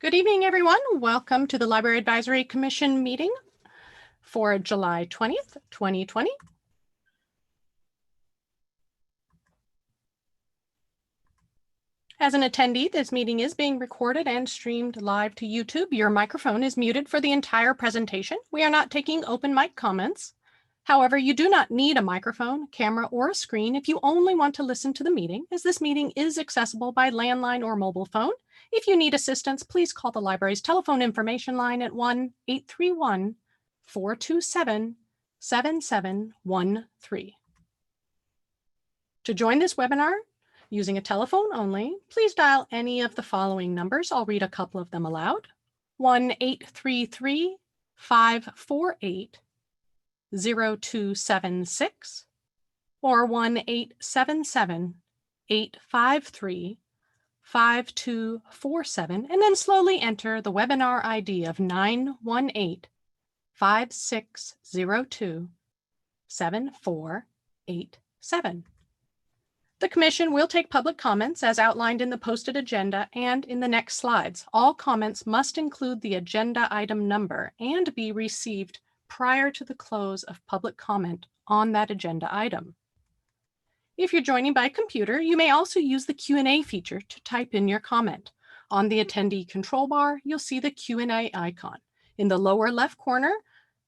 Good evening, everyone. Welcome to the Library Advisory Commission meeting for July 20th, 2020. As an attendee, this meeting is being recorded and streamed live to YouTube. Your microphone is muted for the entire presentation. We are not taking open mic comments. However, you do not need a microphone, camera, or a screen if you only want to listen to the meeting, as this meeting is accessible by landline or mobile phone. If you need assistance, please call the library's telephone information line at 1-831-427-7713. To join this webinar using a telephone only, please dial any of the following numbers. I'll read a couple of them aloud. 1-833-548-0276 or 1-877-853-5247, and then slowly enter the webinar ID of 918-5602-7487. The Commission will take public comments as outlined in the posted agenda and in the next slides. All comments must include the agenda item number and be received prior to the close of public comment on that agenda item. If you're joining by computer, you may also use the Q&A feature to type in your comment. On the attendee control bar, you'll see the Q&A icon. In the lower left corner,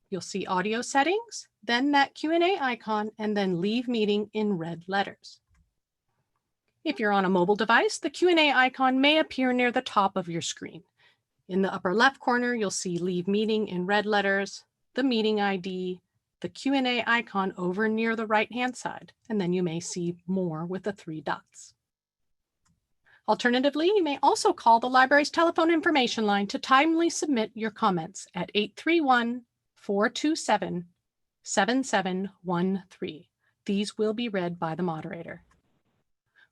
you'll see audio settings, then that Q&A icon, and then leave meeting in red letters. If you're on a mobile device, the Q&A icon may appear near the top of your screen. In the upper left corner, you'll see leave meeting in red letters, the meeting ID, the Q&A icon over near the right-hand side, and then you may see more with the 3 dots. Alternatively, you may also call the library's telephone information line to timely submit your comments at 831-427-7713. These will be read by the moderator.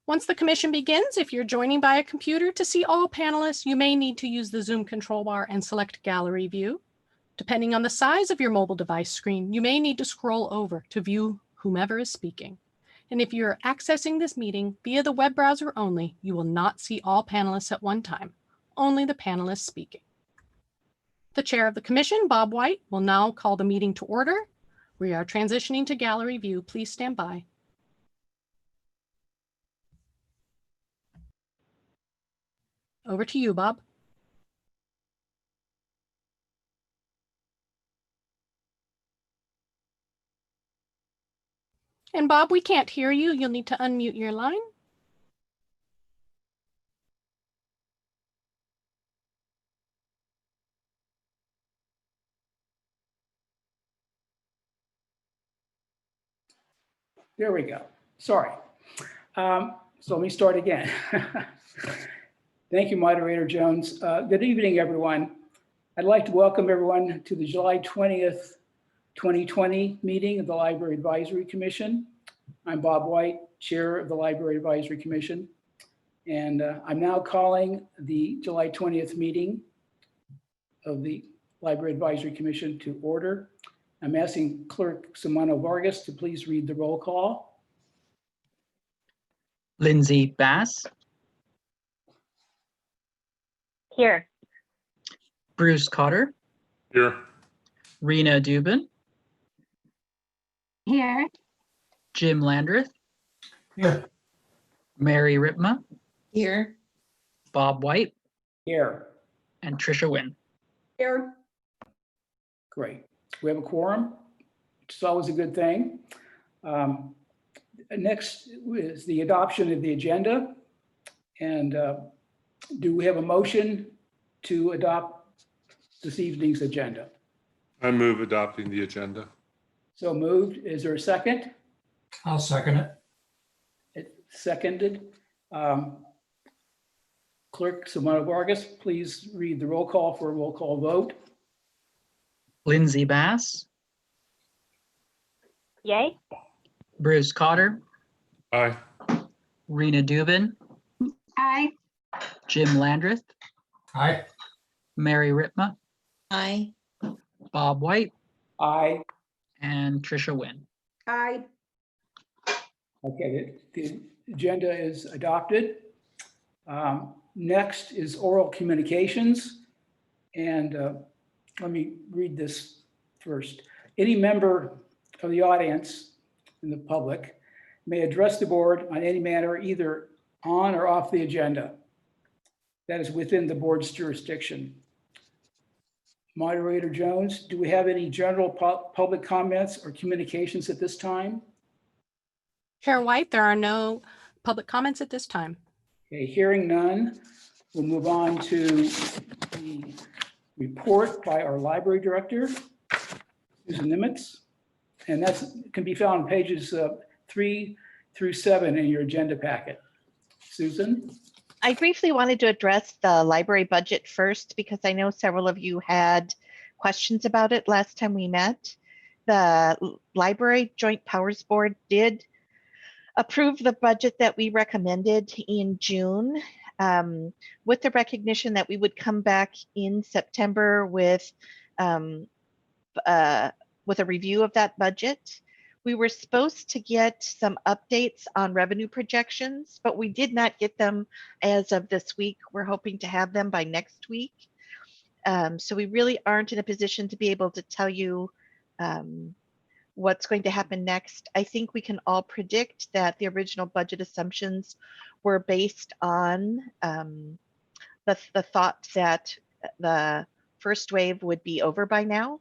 Once the commission begins, if you're joining by a computer, to see all panelists, you may need to use the Zoom control bar and select gallery view. Depending on the size of your mobile device screen, you may need to scroll over to view whomever is speaking. And if you're accessing this meeting via the web browser only, you will not see all panelists at one time, only the panelists speaking. The chair of the commission, Bob White, will now call the meeting to order. We are transitioning to gallery view. Please stand by. Over to you, Bob. And Bob, we can't hear you. You'll need to unmute your line. There we go. Sorry. So let me start again. Thank you, Moderator Jones. Good evening, everyone. I'd like to welcome everyone to the July 20th, 2020 meeting of the Library Advisory Commission. I'm Bob White, Chair of the Library Advisory Commission, and I'm now calling the July 20th meeting of the Library Advisory Commission to order. I'm asking Clerk Simano Vargas to please read the roll call. Lindsay Bass. Here. Bruce Cotter. Here. Rena Dubin. Here. Jim Landreth. Here. Mary Ripma. Here. Bob White. Here. And Tricia Wynn. Here. Great. We have a quorum, which is always a good thing. Next is the adoption of the agenda. And do we have a motion to adopt this evening's agenda? I move adopting the agenda. So moved. Is there a second? I'll second it. It's seconded. Clerk Simano Vargas, please read the roll call for a roll call vote. Lindsay Bass. Yay. Bruce Cotter. Aye. Rena Dubin. Aye. Jim Landreth. Aye. Mary Ripma. Aye. Bob White. Aye. And Tricia Wynn. Aye. Okay, the agenda is adopted. Next is oral communications. And let me read this first. Any member of the audience and the public may address the board on any matter either on or off the agenda that is within the board's jurisdiction. Moderator Jones, do we have any general public comments or communications at this time? Chair White, there are no public comments at this time. Okay, hearing none, we'll move on to the report by our library director, Susan Nimitz. And that can be found on pages 3 through 7 in your agenda packet. Susan? I briefly wanted to address the library budget first because I know several of you had questions about it last time we met. The Library Joint Powers Board did approve the budget that we recommended in June, with the recognition that we would come back in September with a review of that budget. We were supposed to get some updates on revenue projections, but we did not get them as of this week. We're hoping to have them by next week. So we really aren't in a position to be able to tell you what's going to happen next. I think we can all predict that the original budget assumptions were based on the thought that the first wave would be over by now.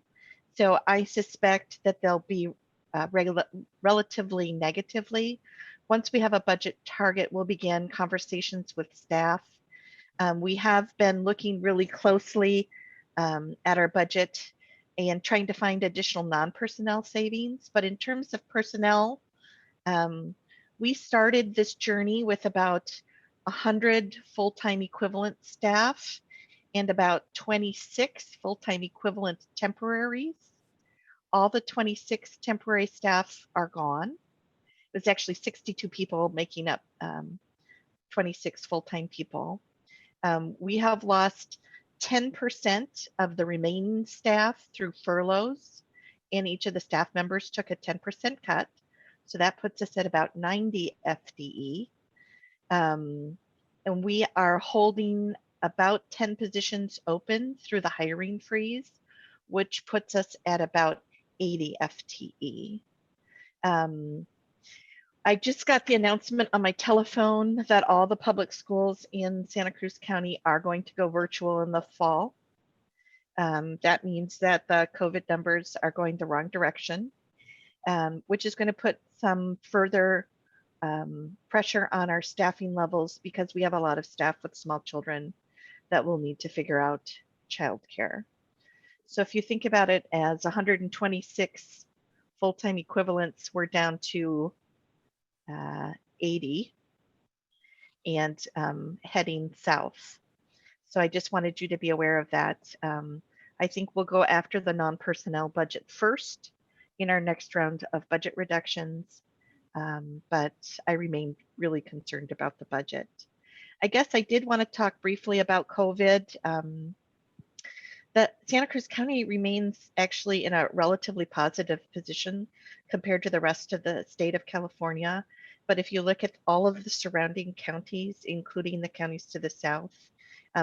So I suspect that they'll be relatively negatively. Once we have a budget target, we'll begin conversations with staff. We have been looking really closely at our budget and trying to find additional non-personnel savings. But in terms of personnel, we started this journey with about 100 full-time equivalent staff and about 26 full-time equivalent temporaries. All the 26 temporary staff are gone. It was actually 62 people making up 26 full-time people. We have lost 10% of the remaining staff through furloughs, and each of the staff members took a 10% cut. So that puts us at about 90 FTE. And we are holding about 10 positions open through the hiring freeze, which puts us at about 80 FTE. I just got the announcement on my telephone that all the public schools in Santa Cruz County are going to go virtual in the fall. That means that the COVID numbers are going the wrong direction, which is going to put some further pressure on our staffing levels because we have a lot of staff with small children that will need to figure out childcare. So if you think about it as 126 full-time equivalents, we're down to 80 and heading south. So I just wanted you to be aware of that. I think we'll go after the non-personnel budget first in our next round of budget reductions, but I remain really concerned about the budget. I guess I did want to talk briefly about COVID. That Santa Cruz County remains actually in a relatively positive position compared to the rest of the state of California. But if you look at all of the surrounding counties, including the counties to the south,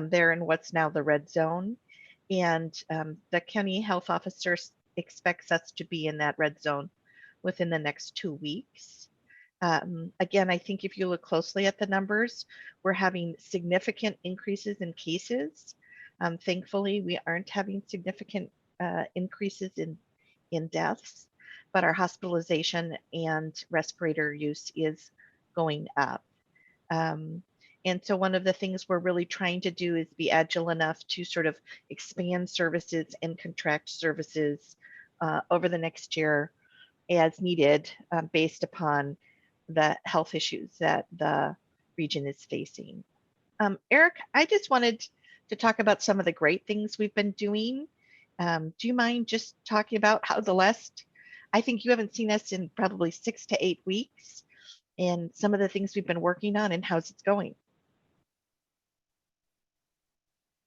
they're in what's now the red zone. And the county health officer expects us to be in that red zone within the next 2 weeks. Again, I think if you look closely at the numbers, we're having significant increases in cases. Thankfully, we aren't having significant increases in deaths, but our hospitalization and respirator use is going up. And so one of the things we're really trying to do is be agile enough to sort of expand services and contract services over the next year as needed based upon the health issues that the region is facing. Eric, I just wanted to talk about some of the great things we've been doing. Do you mind just talking about how the last, I think you haven't seen us in probably 6 to 8 weeks, and some of the things we've been working on and how's it going?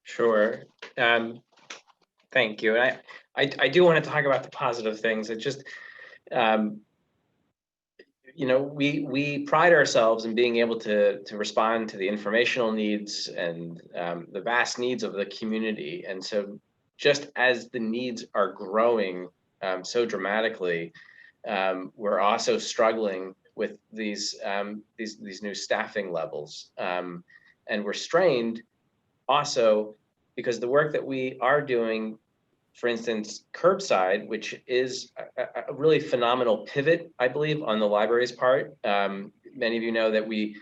Sure. Thank you. I do want to talk about the positive things. It just, we pride ourselves in being able to respond to the informational needs and the vast needs of the community. And so just as the needs are growing so dramatically, we're also struggling with these new staffing levels. And we're strained also because the work that we are doing, for instance, curbside, which is a really phenomenal pivot, I believe, on the library's part. Many of you know that we,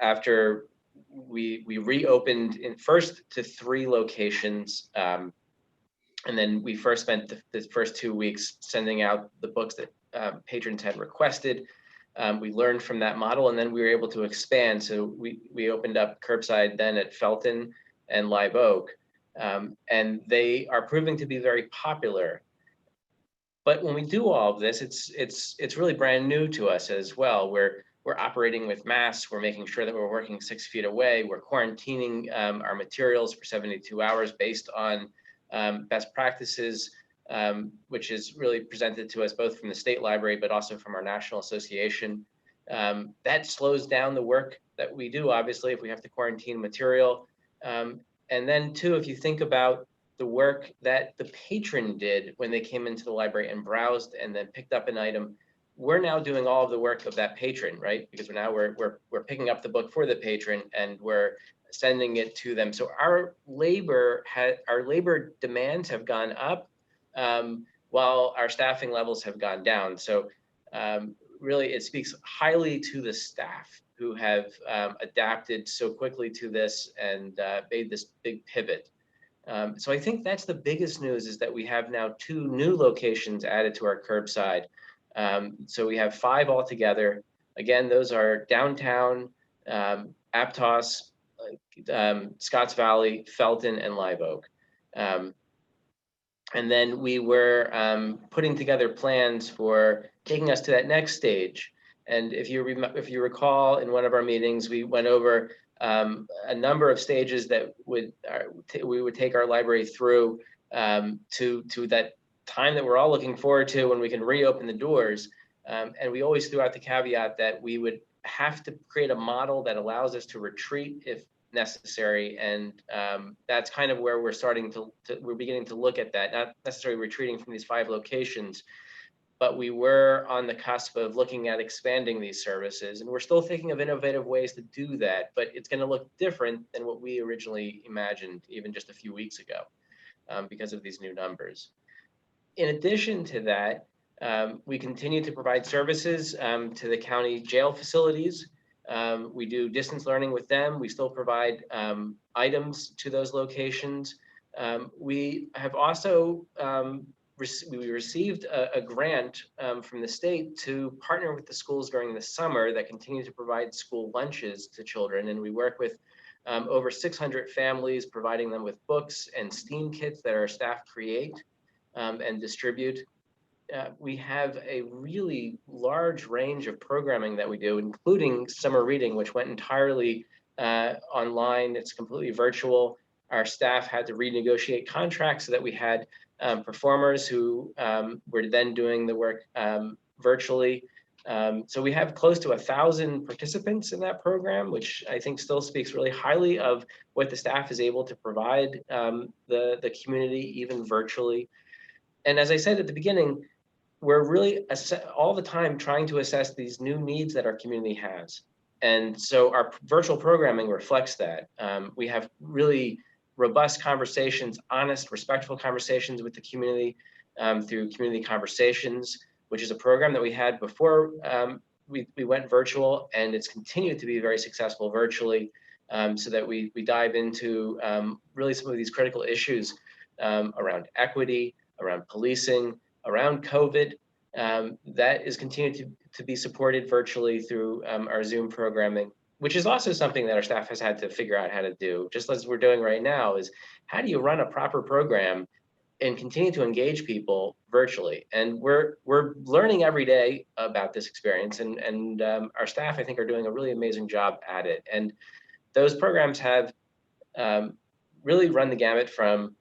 after we reopened in first to 3 locations, and then we first spent the first 2 weeks sending out the books that patrons had requested. We learned from that model, and then we were able to expand. So we opened up curbside then at Felton and Live Oak. And they are proving to be very popular. But when we do all of this, it's really brand new to us as well. We're operating with masks. We're making sure that we're working 6 feet away. We're quarantining our materials for 72 hours based on best practices, which is really presented to us both from the state library, but also from our national association. That slows down the work that we do, obviously, if we have to quarantine material. And then too, if you think about the work that the patron did when they came into the library and browsed and then picked up an item, we're now doing all of the work of that patron, right? Because we're picking up the book for the patron and we're sending it to them. So our labor demands have gone up while our staffing levels have gone down. So really, it speaks highly to the staff who have adapted so quickly to this and made this big pivot. So I think that's the biggest news, is that we have now 2 new locations added to our curbside. So we have 5 altogether. Again, those are downtown, Aptos, Scotts Valley, Felton, and Live Oak. And then we were putting together plans for taking us to that next stage. And if you recall, in one of our meetings, we went over a number of stages that we would take our library through to that time that we're all looking forward to when we can reopen the doors. And we always threw out the caveat that we would have to create a model that allows us to retreat if necessary. And that's kind of where we're we're beginning to look at that, not necessarily retreating from these 5 locations, but we were on the cusp of looking at expanding these services. And we're still thinking of innovative ways to do that, but it's going to look different than what we originally imagined even just a few weeks ago because of these new numbers. In addition to that, we continue to provide services to the county jail facilities. We do distance learning with them. We still provide items to those locations. We have also we received a grant from the state to partner with the schools during the summer that continue to provide school lunches to children. And we work with over 600 families, providing them with books and STEAM kits that our staff create and distribute. We have a really large range of programming that we do, including summer reading, which went entirely online. It's completely virtual. Our staff had to renegotiate contracts so that we had performers who were then doing the work virtually. So we have close to 1,000 participants in that program, which I think still speaks really highly of what the staff is able to provide the community, even virtually. And as I said at the beginning, we're really all the time trying to assess these new needs that our community has. And so our virtual programming reflects that. We have really robust conversations, honest, respectful conversations with the community through Community Conversations, which is a program that we had before we went virtual, and it's continued to be very successful virtually, so that we dive into really some of these critical issues around equity, around policing, around COVID, that is continuing to be supported virtually through our Zoom programming, which is also something that our staff has had to figure out how to do, just as we're doing right now, is how do you run a proper program and continue to engage people virtually? And we're learning every day about this experience, and our staff, I think, are doing a really amazing job at it. And those programs have really run the gamut from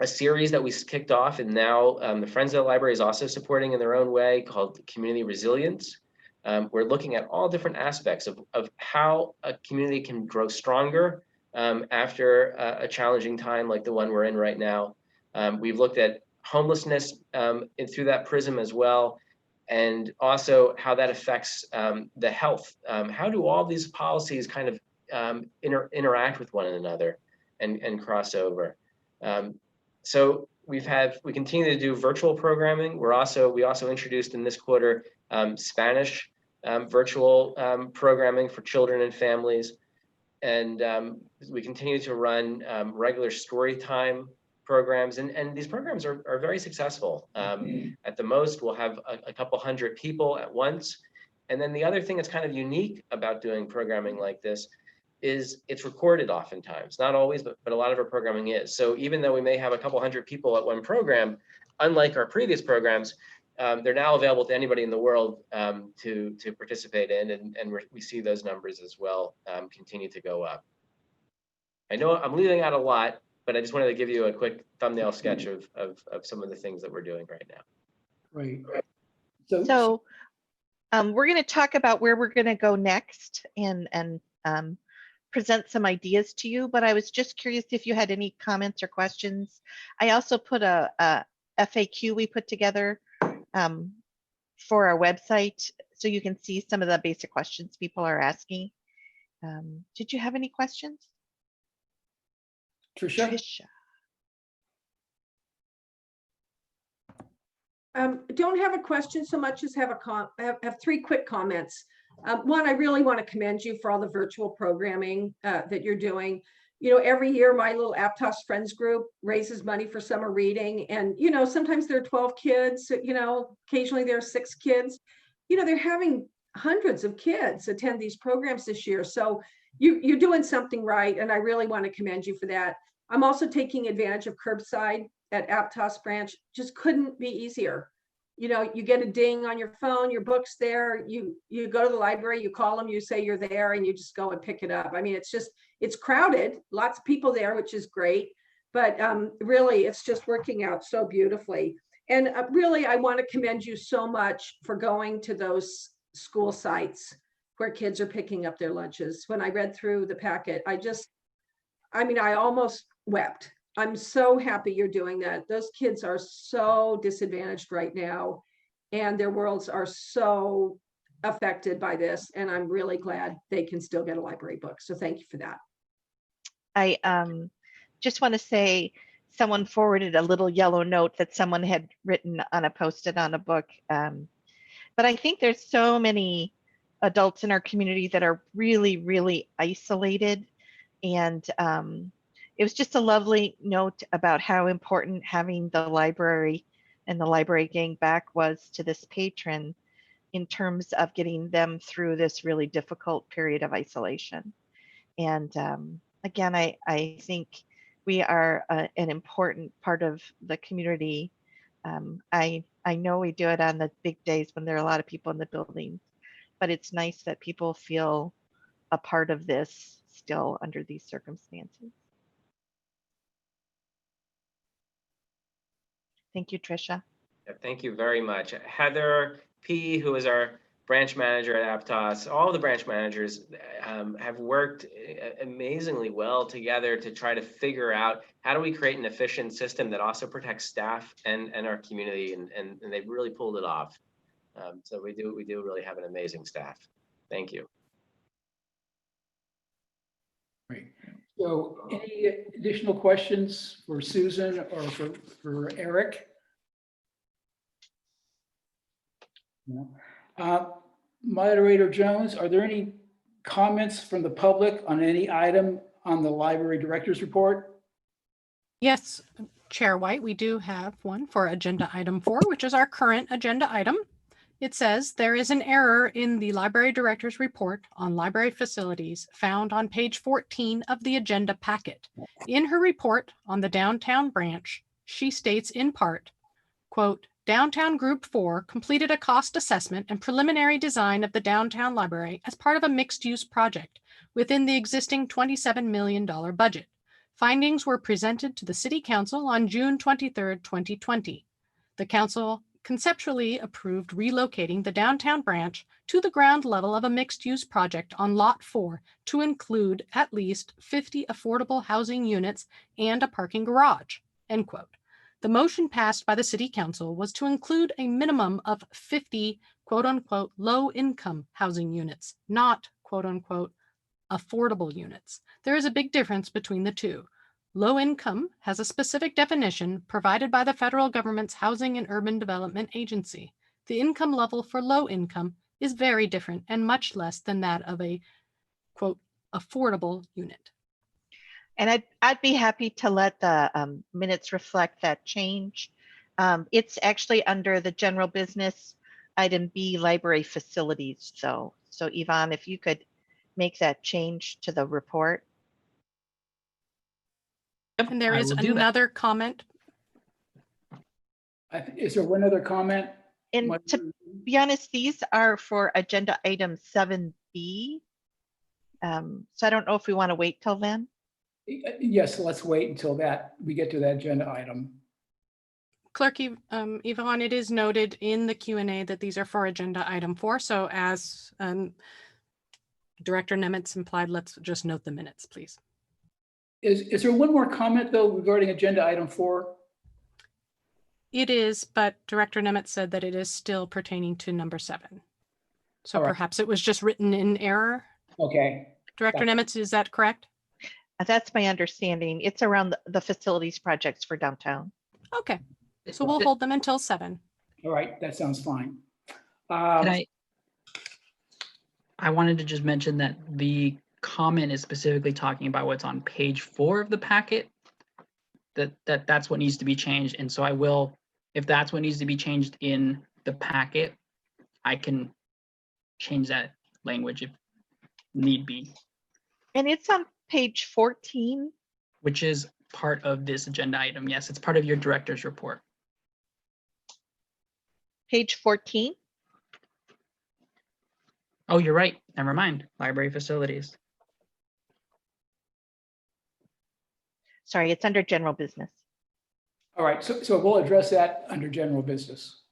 a series that we kicked off, and now the Friends of the Library is also supporting in their own way, called Community Resilience. We're looking at all different aspects of how a community can grow stronger after a challenging time like the one we're in right now. We've looked at homelessness through that prism as well, and also how that affects the health. How do all these policies kind of interact with one another and cross over? So we continue to do virtual programming. We also introduced in this quarter Spanish virtual programming for children and families. And we continue to run regular story time programs. And these programs are very successful. At the most, we'll have a couple hundred people at once. And then the other thing that's kind of unique about doing programming like this is it's recorded oftentimes, not always, but a lot of our programming is. So even though we may have a couple hundred people at one program, unlike our previous programs, they're now available to anybody in the world to participate in, and we see those numbers as well continue to go up. I know I'm leaving out a lot, but I just wanted to give you a quick thumbnail sketch of some of the things that we're doing right now. Right. So we're going to talk about where we're going to go next and present some ideas to you, but I was just curious if you had any comments or questions. I also put a FAQ we put together for our website, so you can see some of the basic questions people are asking. Did you have any questions? Tricia? Don't have a question so much as have three quick comments. One, I really want to commend you for all the virtual programming that you're doing. You know, every year my little Aptos Friends group raises money for summer reading. And, you know, sometimes there are 12 kids, you know, occasionally there are 6 kids. You know, they're having hundreds of kids attend these programs this year. So you're doing something right. And I really want to commend you for that. I'm also taking advantage of curbside at Aptos branch. Just couldn't be easier. You know, you get a ding on your phone, your book's there, you go to the library, you call them, you say you're there, and you just go and pick it up. I mean, it's crowded, lots of people there, which is great, but really it's just working out so beautifully. And really, I want to commend you so much for going to those school sites where kids are picking up their lunches. When I read through the packet, I almost wept. I'm so happy you're doing that. Those kids are so disadvantaged right now, and their worlds are so affected by this. And I'm really glad they can still get a library book. So thank you for that. I just want to say someone forwarded a little yellow note that someone had written on a post-it on a book. But I think there's so many adults in our community that are really, really isolated. And it was just a lovely note about how important having the library and the library gang back was to this patron in terms of getting them through this really difficult period of isolation. And again, I think we are an important part of the community. I know we do it on the big days when there are a lot of people in the building, but it's nice that people feel a part of this still under these circumstances. Thank you, Tricia. Thank you very much. Heather P., who is our branch manager at Aptos, all the branch managers have worked amazingly well together to try to figure out how do we create an efficient system that also protects staff and our community, and they've really pulled it off. So we do really have an amazing staff. Thank you. Great. So any additional questions for Susan or for Eric? No. Moderator Jones, are there any comments from the public on any item on the library director's report? Yes, Chair White, we do have one for agenda item 4, which is our current agenda item. It says there is an error in the library director's report on library facilities found on page 14 of the agenda packet. In her report on the downtown branch, she states in part, quote, Downtown Group 4 completed a cost assessment and preliminary design of the downtown library as part of a mixed-use project within the existing $27 million budget. Findings were presented to the City Council on June 23rd, 2020. The Council conceptually approved relocating the downtown branch to the ground level of a mixed-use project on Lot 4 to include at least 50 affordable housing units and a parking garage, end quote. The motion passed by the City Council was to include a minimum of 50 quote-unquote low-income housing units, not quote-unquote affordable units. There is a big difference between the two. Low income has a specific definition provided by the federal government's Housing and Urban Development Agency. The income level for low income is very different and much less than that of a quote affordable unit. And I'd be happy to let the minutes reflect that change. It's actually under the general business item B, library facilities. So Yvonne, if you could make that change to the report. And there I is will do that. another comment. Is there one other comment? And to be honest, these are for agenda item 7B. So I don't know if we want to wait till then. Yes, let's wait until we get to that agenda item. Clerk Yvonne, it is noted in the Q&A that these are for agenda item 4. So as Director Nemitz implied, let's just note the minutes, please. Is there one more comment though regarding agenda item 4? It is, but Director Nemitz said that it is still pertaining to number 7. So All right. perhaps it was just written in error. Okay. Director Nemitz, is that correct? That's my understanding. It's around the facilities projects for downtown. Okay, so we'll hold them until 7. All right, that sounds fine. Can I wanted to just mention that the comment is specifically talking about what's on page 4 of the packet. That's what needs to be changed. And so I will, if that's what needs to be changed in the packet, I can change that language if need be, And it's on page 14. which is part of this agenda item. Yes, it's part of your director's report. Page 14. Oh, you're right. Never mind. Library facilities. Sorry, it's under general business. All right, so we'll address that under general business.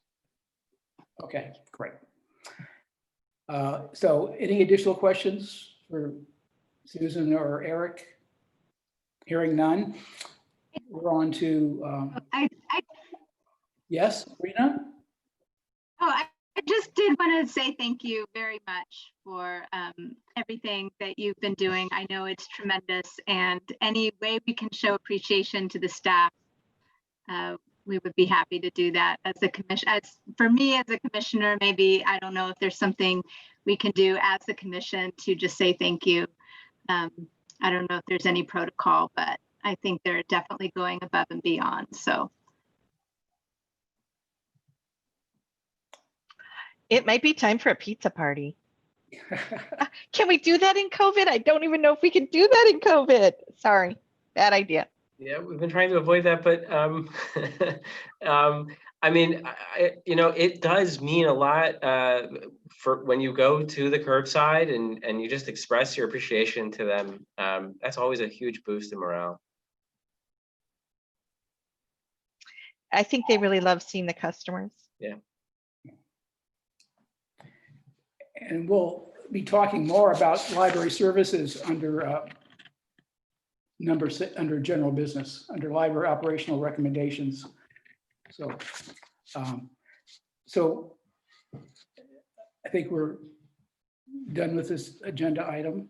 Okay, great. So any additional questions for Susan or Eric? Hearing none, we're on to, yes, Rena? I just did want to say thank you very much for everything that you've been doing. I know it's tremendous, and any way we can show appreciation to the staff, we would be happy to do that as a commission. For me as a commissioner, maybe, I don't know if there's something we can do as a commission to just say thank you. I don't know if there's any protocol, but I think they're definitely going above and beyond. So. It might be time for a pizza party. Can we do that in COVID? I don't even know if we can do that in COVID. Sorry, bad idea. Yeah, we've been trying to avoid that, but I mean, it does mean a lot for when you go to the curbside and you just express your appreciation to them. That's always a huge boost in morale. I think they really love seeing the customers. Yeah. And we'll be talking more about library services under under general business, under library operational recommendations. So, so I think we're done with this agenda item.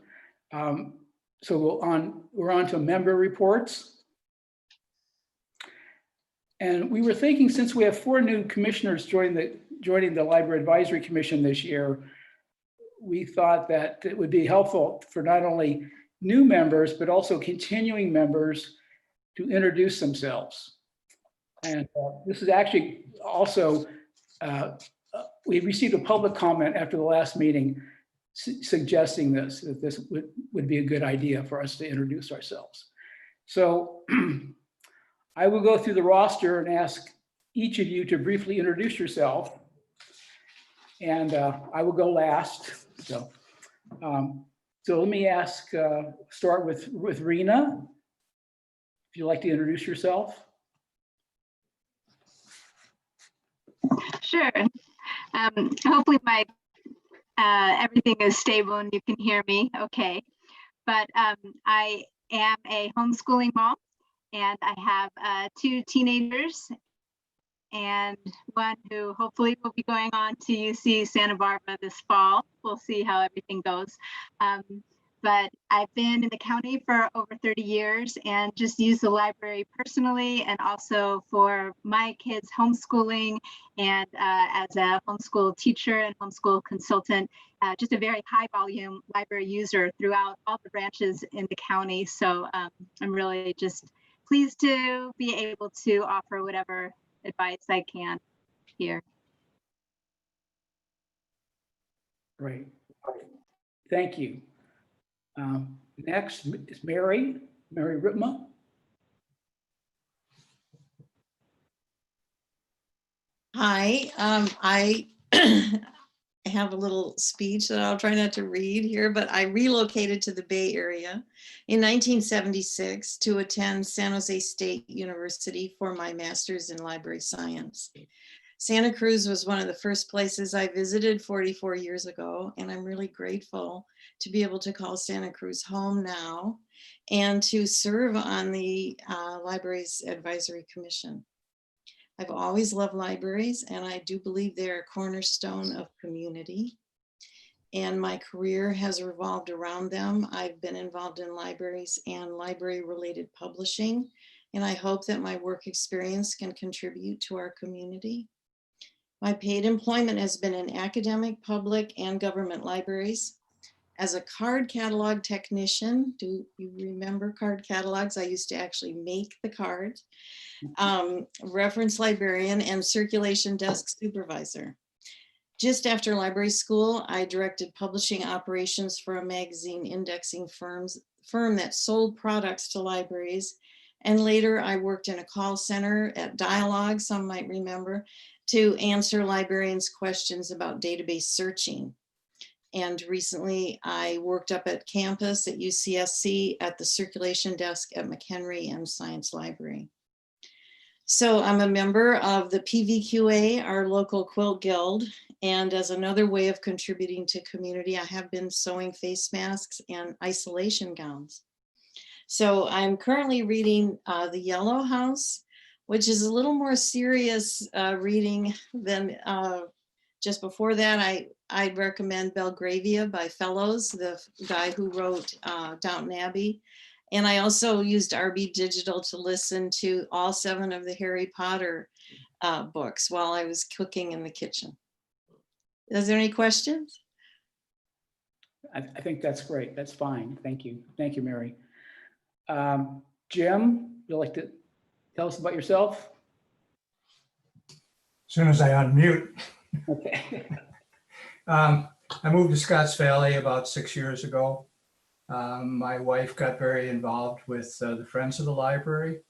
So we're on to member reports. And we were thinking, since we have 4 new commissioners joining the Library Advisory Commission this year, we thought that it would be helpful for not only new members, but also continuing members to introduce themselves. And this is actually also, we received a public comment after the last meeting suggesting that this would be a good idea for us to introduce ourselves. So I will go through the roster and ask each of you to briefly introduce yourself. And I will go last. So let me ask, start with Rena. if you'd like to introduce yourself. Sure. Hopefully my everything is stable and you can hear me okay. But I am a homeschooling mom, and I have 2 teenagers and one who hopefully will be going on to UC Santa Barbara this fall. We'll see how everything goes. But I've been in the county for over 30 years and just use the library personally and also for my kids' homeschooling and as a homeschool teacher and homeschool consultant, just a very high volume library user throughout all the branches in the county. So I'm really just pleased to be able to offer whatever advice I can here. Great. Thank you. Next is Mary Ritma. Hi, I have a little speech that I'll try not to read here, but I relocated to the Bay Area in 1976 to attend San Jose State University for my master's in library science. Santa Cruz was one of the first places I visited 44 years ago, and I'm really grateful to be able to call Santa Cruz home now and to serve on the Libraries Advisory Commission. I've always loved libraries, and I do believe they're a cornerstone of community. And my career has revolved around them. I've been involved in libraries and library-related publishing, and I hope that my work experience can contribute to our community. My paid employment has been in academic, public, and government libraries. As a card catalog technician, do you remember card catalogs? I used to actually make the cards. Reference librarian and circulation desk supervisor. Just after library school, I directed publishing operations for a magazine indexing firm that sold products to libraries. And later I worked in a call center at Dialogue, some might remember, to answer librarians' questions about database searching. And recently I worked up at campus at UCSC at the circulation desk at McHenry and Science Library. So I'm a member of the PVQA, our local quilt guild, and as another way of contributing to community, I have been sewing face masks and isolation gowns. So I'm currently reading The Yellow House, which is a little more serious reading than just before that. I'd recommend Belgravia by Fellows, the guy who wrote Downton Abbey. And I also used RB Digital to listen to all 7 of the Harry Potter books while I was cooking in the kitchen. Is there any questions? I think that's great. That's fine. Thank you. Thank you, Mary. Jim, you'd like to tell us about yourself? As soon as I unmute. Okay. I moved to Scotts Valley about 6 years ago. My wife got very involved with the Friends of the Library,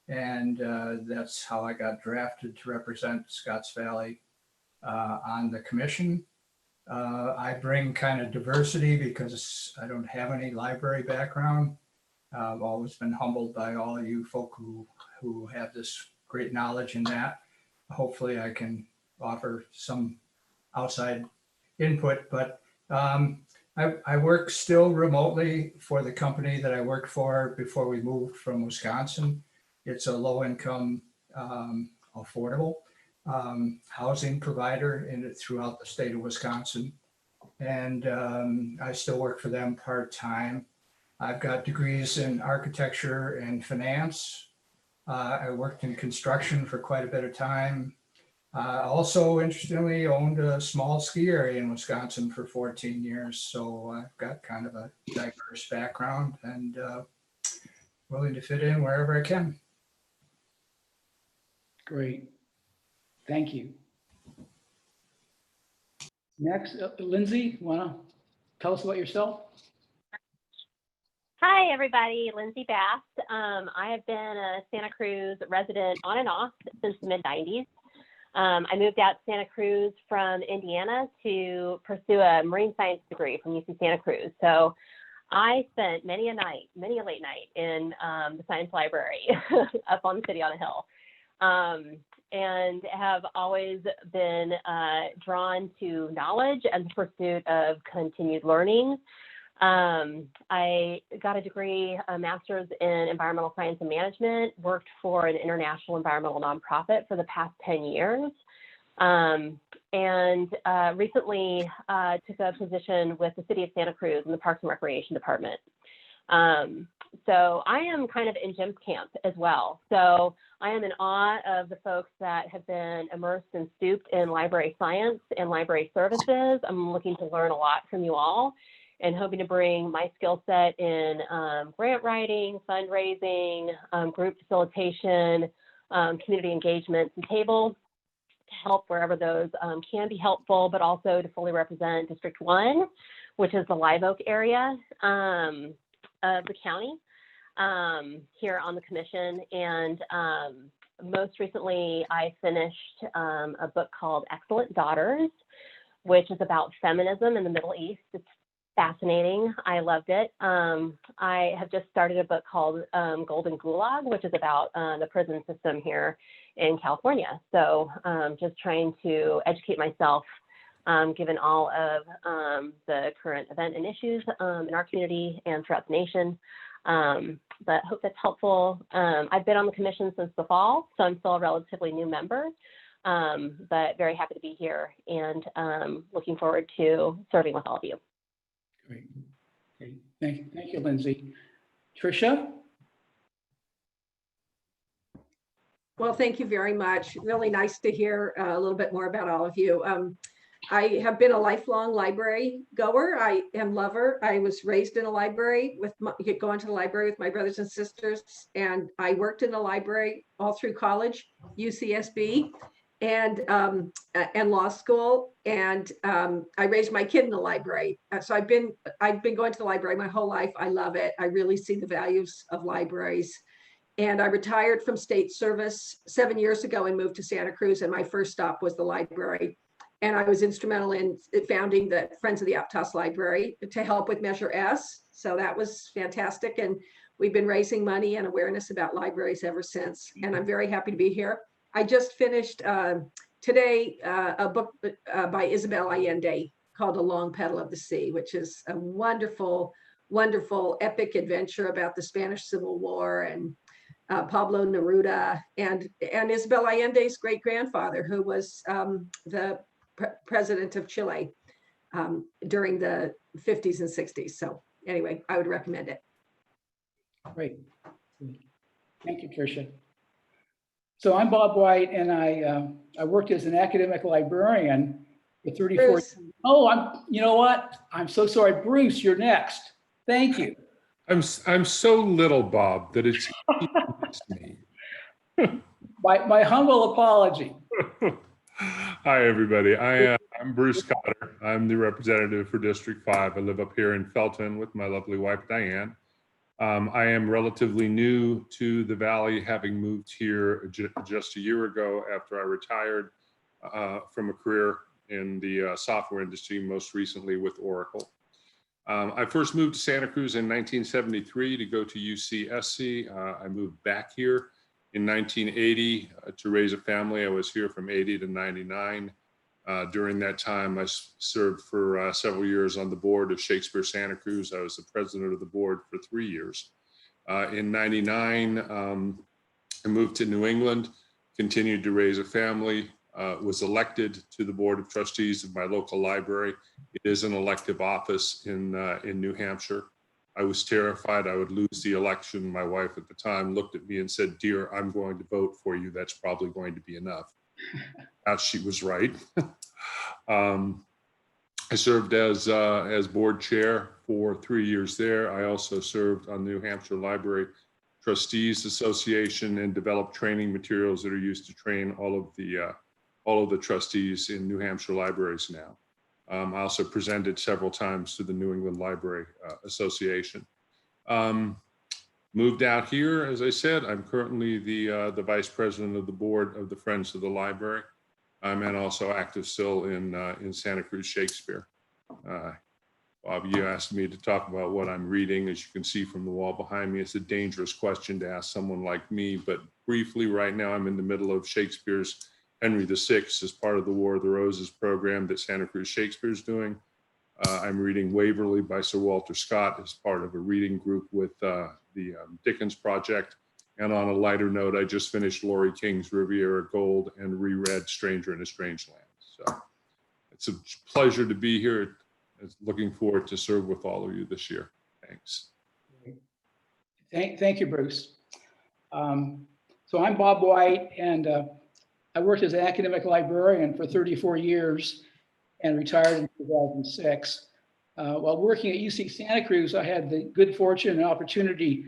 and that's how I got drafted to represent Scotts Valley on the commission. I bring kind of diversity because I don't have any library background. I've always been humbled by all of you folk who have this great knowledge in that. Hopefully I can offer some outside input, but I work still remotely for the company that I worked for before we moved from Wisconsin. It's a low-income, affordable housing provider throughout the state of Wisconsin. And I still work for them part-time. I've got degrees in architecture and finance. I worked in construction for quite a bit of time. Also, interestingly, owned a small ski area in Wisconsin for 14 years. So I've got kind of a diverse background and willing to fit in wherever I can. Great. Thank you. Next, Lindsay, want to tell us about yourself? Hi, everybody. Lindsay Bass. I have been a Santa Cruz resident on and off since the mid-90s. I moved out to Santa Cruz from Indiana to pursue a marine science degree from UC Santa Cruz. So I spent many a late night in the science library up on the city on a hill, and have always been drawn to knowledge and the pursuit of continued learning. I got a degree, a master's in environmental science and management, worked for an international environmental nonprofit for the past 10 years. And recently took a position with the city of Santa Cruz in the Parks and Recreation Department. So I am kind of in Jim's camp as well. So I am in awe of the folks that have been immersed and stooped in library science and library services. I'm looking to learn a lot from you all and hoping to bring my skill set in grant writing, fundraising, group facilitation, community engagement to table to help wherever those can be helpful, but also to fully represent District 1, which is the Live Oak area of the county here on the commission. And most recently, I finished a book called Excellent Daughters, which is about feminism in the Middle East. It's fascinating. I loved it. I have just started a book called Golden Gulag, which is about the prison system here in California. So just trying to educate myself, given all of the current event and issues in our community and throughout the nation. But hope that's helpful. I've been on the commission since the fall, so I'm still a relatively new member, but very happy to be here and looking forward to serving with all of you. Great. Okay. Thank you, Lindsay. Tricia? Well, thank you very much. Really nice to hear a little bit more about all of you. I have been a lifelong library goer. I am lover. I was raised in a library with going to the library with my brothers and sisters, and I worked in the library all through college, UCSB, and law school. And I raised my kid in the library. So I've been going to the library my whole life. I love it. I really see the values of libraries. And I retired from state service 7 years ago and moved to Santa Cruz. And my first stop was the library. And I was instrumental in founding the Friends of the Aptos Library to help with Measure S. So that was fantastic. And we've been raising money and awareness about libraries ever since. And I'm very happy to be here. I just finished today a book by Isabel Allende called A Long Petal of the Sea, which is a wonderful, wonderful epic adventure about the Spanish Civil War and Pablo Neruda and Isabel Allende's great grandfather, who was the president of Chile during the 50s and 60s. So anyway, I would recommend it. Great. Thank you, Tricia. So I'm Bob White, and I worked as an academic librarian for 34 years. Oh, you know what? I'm so sorry. Bruce, you're next. Thank you. I'm so little, Bob, that it's me. My humble apology. Hi, everybody. I'm Bruce Cotter. I'm the representative for District 5. I live up here in Felton with my lovely wife, Diane. I am relatively new to the Valley, having moved here just a year ago after I retired from a career in the software industry, most recently with Oracle. I first moved to Santa Cruz in 1973 to go to UCSC. I moved back here in 1980 to raise a family. I was here from 80 to 99. During that time, I served for several years on the board of Shakespeare Santa Cruz. I was the president of the board for 3 years. In 99, I moved to New England, continued to raise a family, was elected to the board of trustees of my local library. It is an elective office in New Hampshire. I was terrified I would lose the election. My wife at the time looked at me and said, "Dear, I'm going to vote for you. That's probably going to be enough." She was right. I served as board chair for 3 years there. I also served on the New Hampshire Library Trustees Association and developed training materials that are used to train all of the trustees in New Hampshire libraries now. I also presented several times to the New England Library Association. Moved out here, as I said. I'm currently the vice president of the board of the Friends of the Library, and also active still in Santa Cruz Shakespeare. Bob, you asked me to talk about what I'm reading. As you can see from the wall behind me, it's a dangerous question to ask someone like me, but briefly, right now I'm in the middle of Shakespeare's Henry VI as part of the War of the Roses program that Santa Cruz Shakespeare's doing. I'm reading Waverly by Sir Walter Scott as part of a reading group with the Dickens Project. And on a lighter note, I just finished Laurie King's Riviera Gold and reread Stranger in a Strange Land. So it's a pleasure to be here. Looking forward to serve with all of you this year. Thanks. Thank you, Bruce. So I'm Bob White, and I worked as an academic librarian for 34 years and retired in 2006. While working at UC Santa Cruz, I had the good fortune and opportunity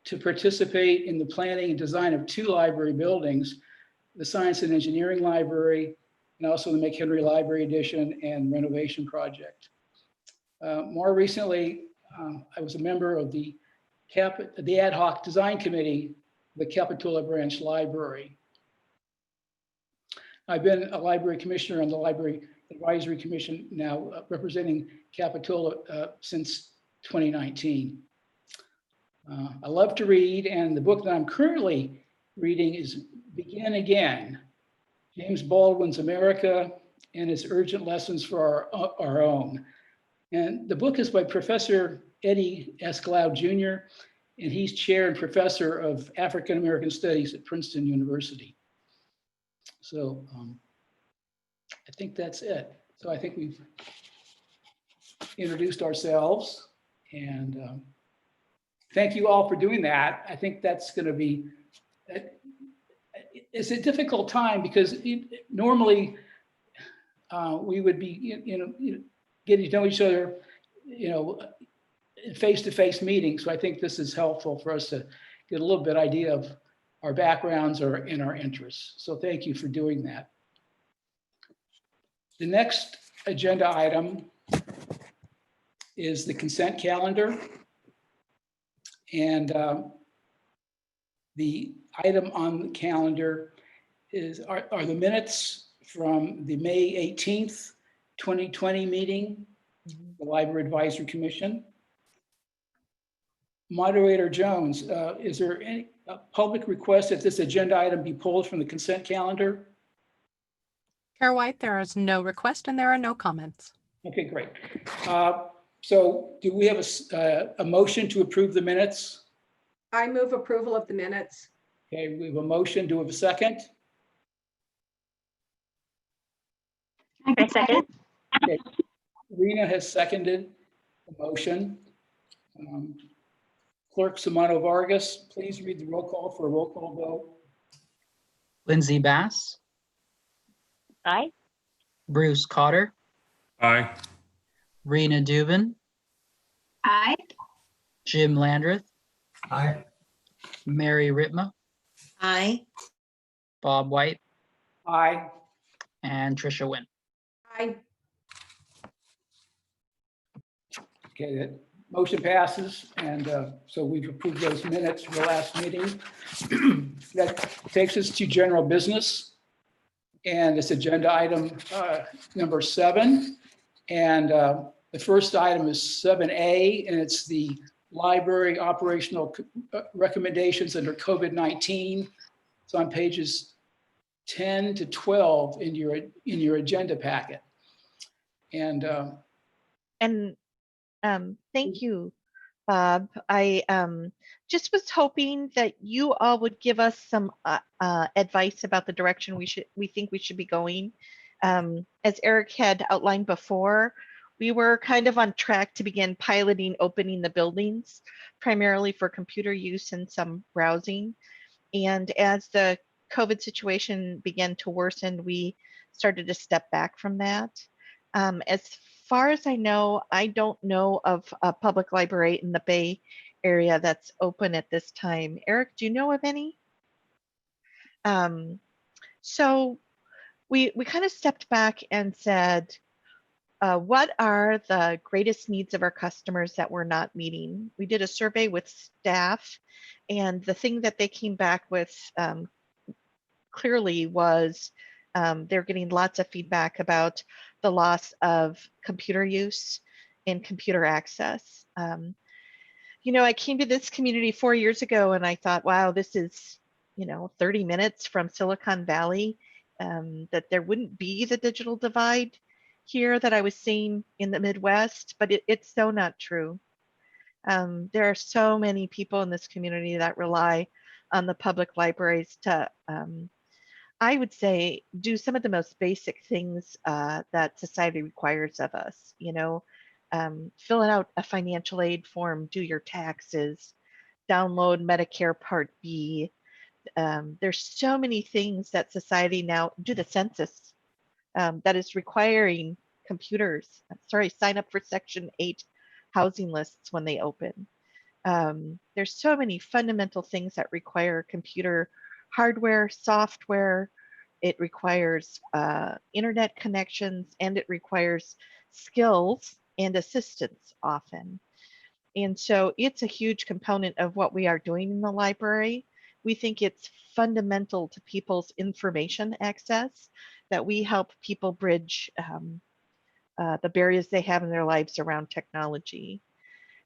to participate in the planning and design of 2 library buildings, the Science and Engineering Library, and also the McHenry Library Addition and renovation project. More recently, I was a member of the ad hoc design committee, the Capitola Branch Library. I've been a library commissioner on the Library Advisory Commission now, representing Capitola since 2019. I love to read, and the book that I'm currently reading is Begin Again, James Baldwin's America and its Urgent Lessons for our Own. And the book is by Professor Eddie Escalao Jr., and he's chair and professor of African American Studies at Princeton University. So I think that's it. So I think we've introduced ourselves, and thank you all for doing that. I think that's going to be, it's a difficult time because normally we would be, getting to know each other, in face-to-face meetings. So I think this is helpful for us to get a little bit idea of our backgrounds or in our interests. So thank you for doing that. The next agenda item is the consent calendar. And the item on the calendar are the minutes from the May 18th, 2020 meeting, the Library Advisory Commission. Moderator Jones, is there any public request that this agenda item be pulled from the consent calendar? Chair White, there is no request and there are no comments. Okay, great. So do we have a motion to approve the minutes? I move approval of the minutes. Okay, we have a motion. Do we have a second? I second. Okay. Rena has seconded the motion. Clerk Samano Vargas, please read the roll call for a roll call vote. Lindsay Bass, Aye. Bruce Cotter, Aye. Rena Dubin, Aye. Jim Landreth, Aye. Mary Ritma, Aye. Bob White, Aye. and Trisha Wynn. Aye. Okay, that motion passes, and so we've approved those minutes for the last meeting. That takes us to general business, and it's agenda item number 7. And the first item is 7A, and it's the library operational recommendations under COVID-19. It's on pages 10 to 12 in your agenda packet. And thank you, Bob. I just was hoping that you all would give us some advice about the direction we think we should be going. As Eric had outlined before, we were kind of on track to begin piloting opening the buildings, primarily for computer use and some browsing. And as the COVID situation began to worsen, we started to step back from that. As far as I know, I don't know of a public library in the Bay Area that's open at this time. Eric, do you know of any? So we kind of stepped back and said, what are the greatest needs of our customers that we're not meeting? We did a survey with staff, and the thing that they came back with clearly was they're getting lots of feedback about the loss of computer use and computer access. You know, I came to this community 4 years ago and I thought, wow, this is, you know, 30 minutes from Silicon Valley, that there wouldn't be the digital divide here that I was seeing in the Midwest, but it's so not true. There are so many people in this community that rely on the public libraries to, I would say, do some of the most basic things that society requires of us. You know, fill out a financial aid form, do your taxes, download Medicare Part B. There's so many things that society now do the census that is requiring computers. Sorry, sign up for Section 8 housing lists when they open. There's so many fundamental things that require computer hardware, software. It requires internet connections, and it requires skills and assistance often. And so it's a huge component of what we are doing in the library. We think it's fundamental to people's information access that we help people bridge the barriers they have in their lives around technology.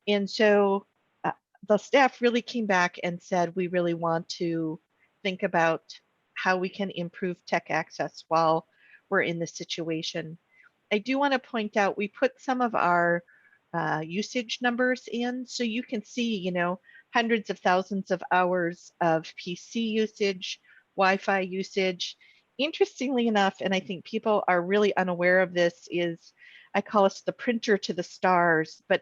And so the staff really came back and said, we really want to think about how we can improve tech access while we're in this situation. I do want to point out, we put some of our usage numbers in, so you can see, you know, hundreds of thousands of hours of PC usage, Wi-Fi usage. Interestingly enough, and I think people are really unaware of this, is I call us the printer to the stars, but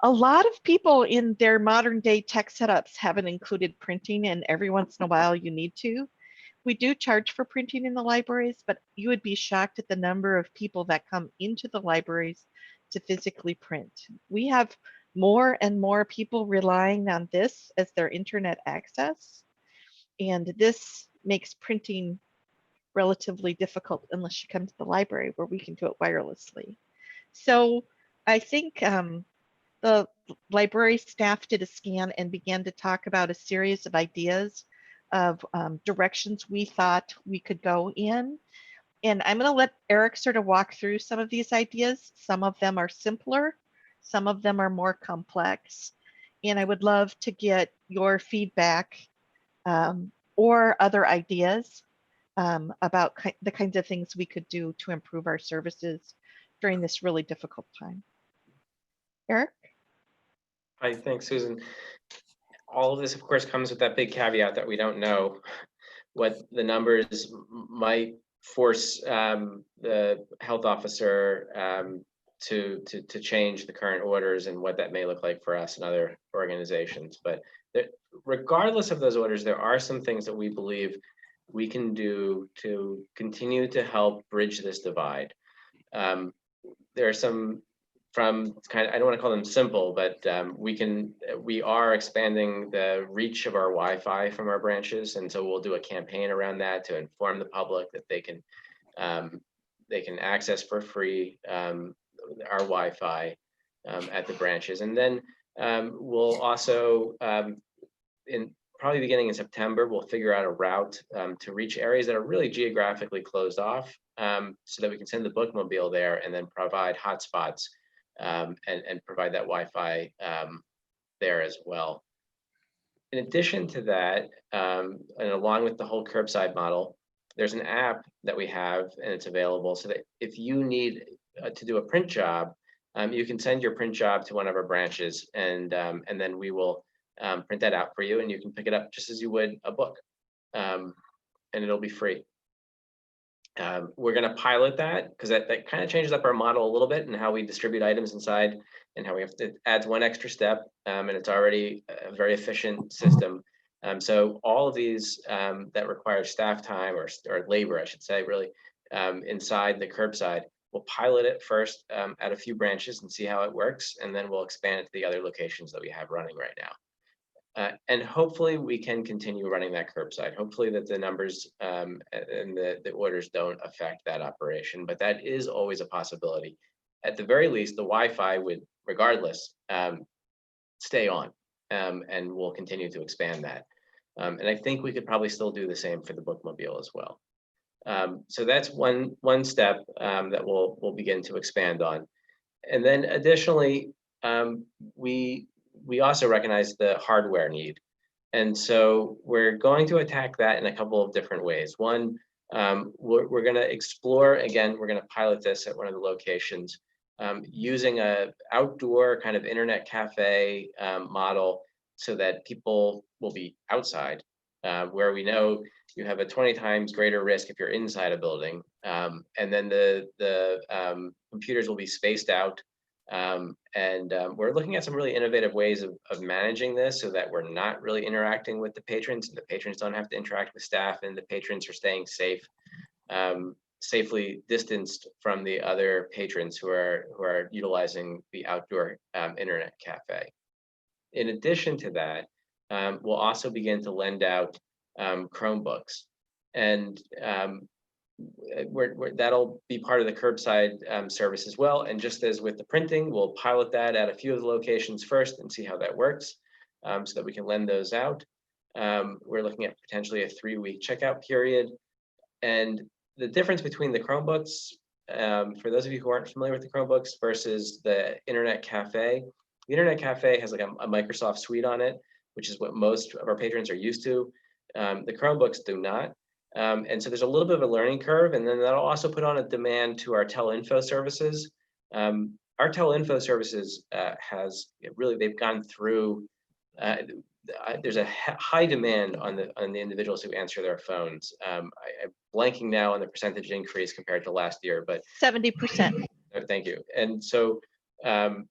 a lot of people in their modern day tech setups haven't included printing, and every once in a while you need to. We do charge for printing in the libraries, but you would be shocked at the number of people that come into the libraries to physically print. We have more and more people relying on this as their internet access, and this makes printing relatively difficult unless you come to the library where we can do it wirelessly. So I think the library staff did a scan and began to talk about a series of ideas of directions we thought we could go in. And I'm going to let Eric sort of walk through some of these ideas. Some of them are simpler, some of them are more complex. And I would love to get your feedback or other ideas about the kinds of things we could do to improve our services during this really difficult time. Eric? Hi, thanks, Susan. All of this, of course, comes with that big caveat that we don't know what the numbers might force the health officer to change the current orders and what that may look like for us and other organizations. But regardless of those orders, there are some things that we believe we can do to continue to help bridge this divide. There are some from kind of, I don't want to call them simple, but we are expanding the reach of our Wi-Fi from our branches. And so we'll do a campaign around that to inform the public that they can access for free our Wi-Fi at the branches. And then we'll also, in probably beginning in September, we'll figure out a route to reach areas that are really geographically closed off so that we can send the bookmobile there and then provide hotspots and provide that Wi-Fi there as well. In addition to that, and along with the whole curbside model, there's an app that we have and it's available so that if you need to do a print job, you can send your print job to one of our branches and then we will print that out for you and you can pick it up just as you would a book and it'll be free. We're going to pilot that because that kind of changes up our model a little bit and how we distribute items inside and how we have to add one extra step and it's already a very efficient system. So all of these that require staff time or labor, I should say, really inside the curbside, we'll pilot it first at a few branches and see how it works, and then we'll expand it to the other locations that we have running right now. And hopefully we can continue running that curbside. Hopefully that the numbers and the orders don't affect that operation, but that is always a possibility. At the very least, the Wi-Fi would, regardless, stay on, and we'll continue to expand that. And I think we could probably still do the same for the bookmobile as well. So that's one step that we'll begin to expand on. And then additionally, we also recognize the hardware need. And so we're going to attack that in a couple of different ways. One, we're going to explore, again, we're going to pilot this at one of the locations, using a outdoor kind of internet cafe model so that people will be outside, where we know you have a 20 times greater risk if you're inside a building. And then the computers will be spaced out. We're looking at some really innovative ways of managing this so that we're not really interacting with the patrons, and the patrons don't have to interact with staff, and the patrons are staying safe, safely distanced from the other patrons who are utilizing the outdoor internet cafe. In addition to that, we'll also begin to lend out Chromebooks, and that'll be part of the curbside service as well. And just as with the printing, we'll pilot that at a few of the locations first and see how that works, so that we can lend those out. We're looking at potentially a 3-week checkout period. And the difference between the Chromebooks, for those of you who aren't familiar with the Chromebooks versus the Internet Cafe, the Internet Cafe has like a Microsoft suite on it, which is what most of our patrons are used to. The Chromebooks do not. And so there's a little bit of a learning curve, and then that'll also put on a demand to our teleinfo services. Our teleinfo services they've gone through, there's a high demand on the individuals who answer their phones. I'm blanking now on the percentage increase compared to last year, but 70%. Thank you. And so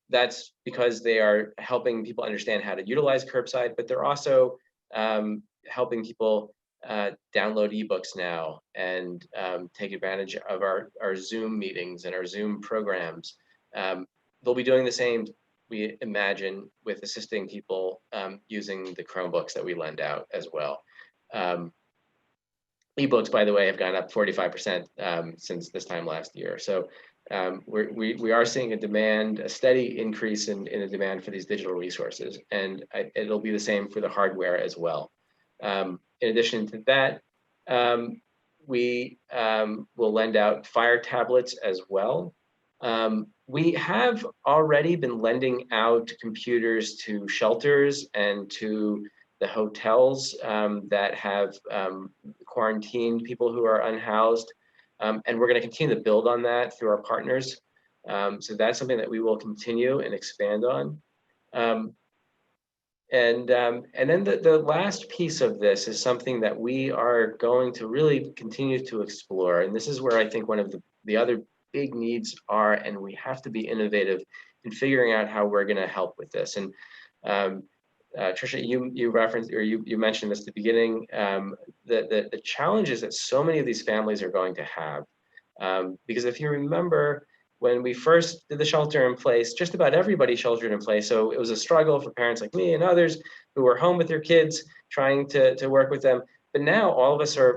that's because they are helping people understand how to utilize curbside, but they're also helping people download ebooks now and take advantage of our Zoom meetings and our Zoom programs. They'll be doing the same, we imagine, with assisting people using the Chromebooks that we lend out as well. Ebooks, by the way, have gone up 45% since this time last year. So we are seeing a steady increase in the demand for these digital resources, and it'll be the same for the hardware as well. In addition to that, we will lend out fire tablets as well. We have already been lending out computers to shelters and to the hotels that have quarantined people who are unhoused. And we're going to continue to build on that through our partners. So that's something that we will continue and expand on. And then the last piece of this is something that we are going to really continue to explore. And this is where I think one of the other big needs are, and we have to be innovative in figuring out how we're going to help with this. And Tricia, you referenced, or you mentioned this at the beginning, the challenges that so many of these families are going to have. Because if you remember, when we first did the shelter in place, just about everybody sheltered in place. So it was a struggle for parents like me and others who were home with their kids, trying to work with them. But now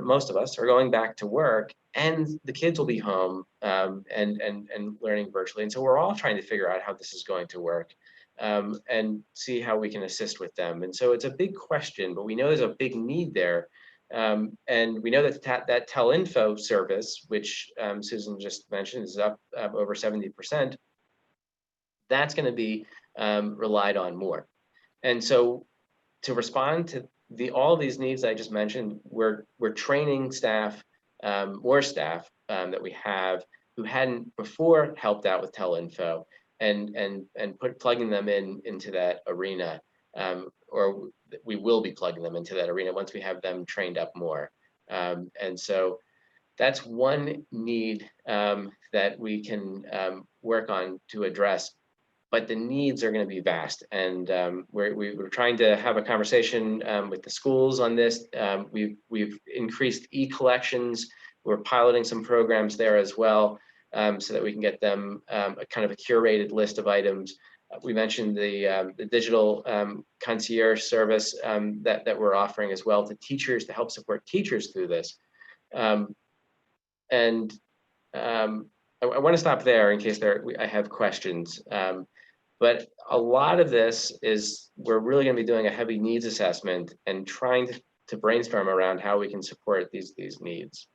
most of us are going back to work, and the kids will be home and learning virtually. And so we're all trying to figure out how this is going to work, and see how we can assist with them. And so it's a big question, but we know there's a big need there. And we know that that teleinfo service, which Susan just mentioned, is up over 70%. That's going to be relied on more. And so to respond to all these needs I just mentioned, we're training staff, more staff that we have who hadn't before helped out with telinfo, and plugging them into that arena, or we will be plugging them into that arena once we have them trained up more. And so that's one need that we can work on to address, but the needs are going to be vast. And we're trying to have a conversation with the schools on this. We've increased e-collections. We're piloting some programs there as well, so that we can get them a kind of a curated list of items. We mentioned the digital concierge service that we're offering as well to teachers to help support teachers through this. I want to stop there in case I have questions. But a lot of this is we're really going to be doing a heavy needs assessment and trying to brainstorm around how we can support these needs.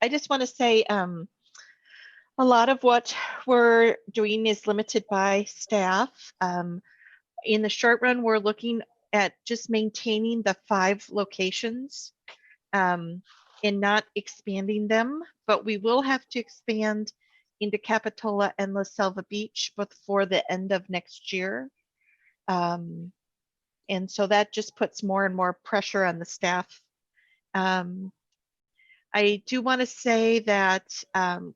I just want to say a lot of what we're doing is limited by staff. In the short run, we're looking at just maintaining the 5 locations and not expanding them, but we will have to expand into Capitola and La Selva Beach before the end of next year. And so that just puts more and more pressure on the staff. I do want to say that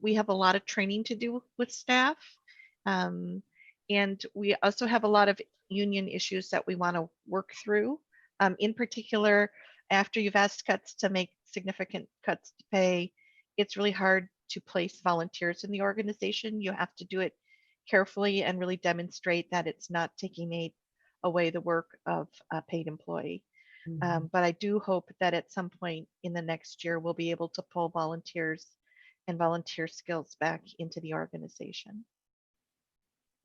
we have a lot of training to do with staff. And we also have a lot of union issues that we want to work through. In particular, after you've asked cuts to make significant cuts to pay, it's really hard to place volunteers in the organization. You have to do it carefully and really demonstrate that it's not taking away the work of a paid employee. But I do hope that at some point in the next year, we'll be able to pull volunteers and volunteer skills back into the organization.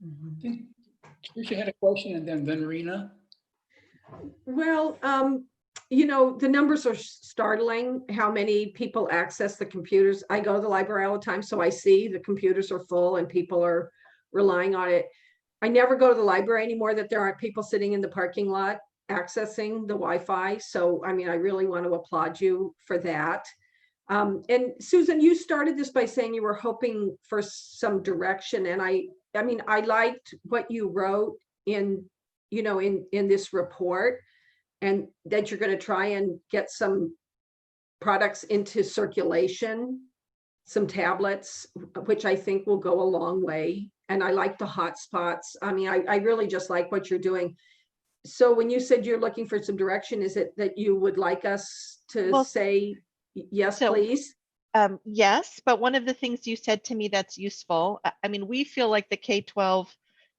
I think Tricia had a question and then Rena. Well, you know, the numbers are startling, how many people access the computers. I go to the library all the time, so I see the computers are full and people are relying on it. I never go to the library anymore that there aren't people sitting in the parking lot accessing the Wi-Fi. So, I mean, I really want to applaud you for that. And Susan, you started this by saying you were hoping for some direction. And I mean, I liked what you wrote in, you know, in this report, and that you're going to try and get some products into circulation, some tablets, which I think will go a long way. And I like the hotspots. I mean, I really just like what you're doing. So when you said you're looking for some direction, is it that you would like us to say, yes, please? Yes, but one of the things you said to me that's useful, I mean, we feel like the K-12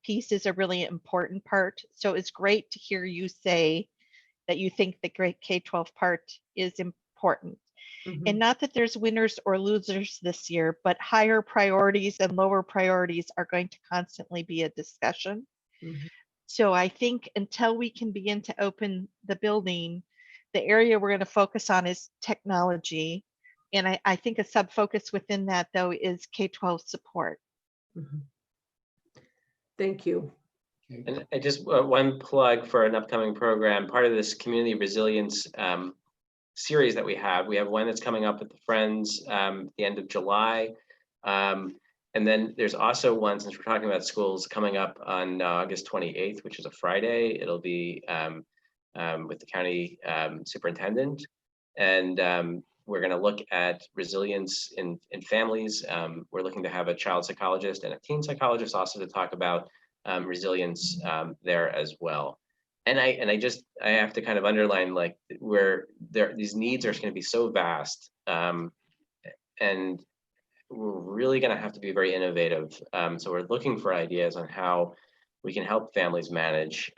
piece is a really important part. So it's great to hear you say that you think the great K-12 part is important. And not that there's winners or losers this year, but higher priorities and lower priorities are going to constantly be a discussion. So I think until we can begin to open the building, the area we're going to focus on is technology. And I think a sub-focus within that, though, is K-12 support. Thank you. And I just one plug for an upcoming program, part of this community resilience series that we have one that's coming up at the Friends the end of July. And then there's also one, since we're talking about schools, coming up on August 28th, which is a Friday. It'll be with the county superintendent. And we're going to look at resilience in families. We're looking to have a child psychologist and a teen psychologist also to talk about resilience there as well. And I have to kind of underline, like, where these needs are going to be so vast, and we're really going to have to be very innovative. So we're looking for ideas on how we can help families manage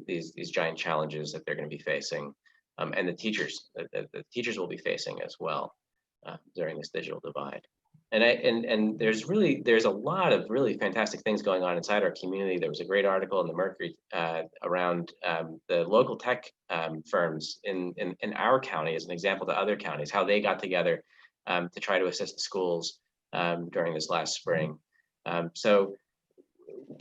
these giant challenges that they're going to be facing, and the teachers will be facing as well during this digital divide. And there's a lot of really fantastic things going on inside our community. There was a great article in the Mercury around the local tech firms in our county, as an example to other counties, how they got together to try to assist the schools during this last spring. So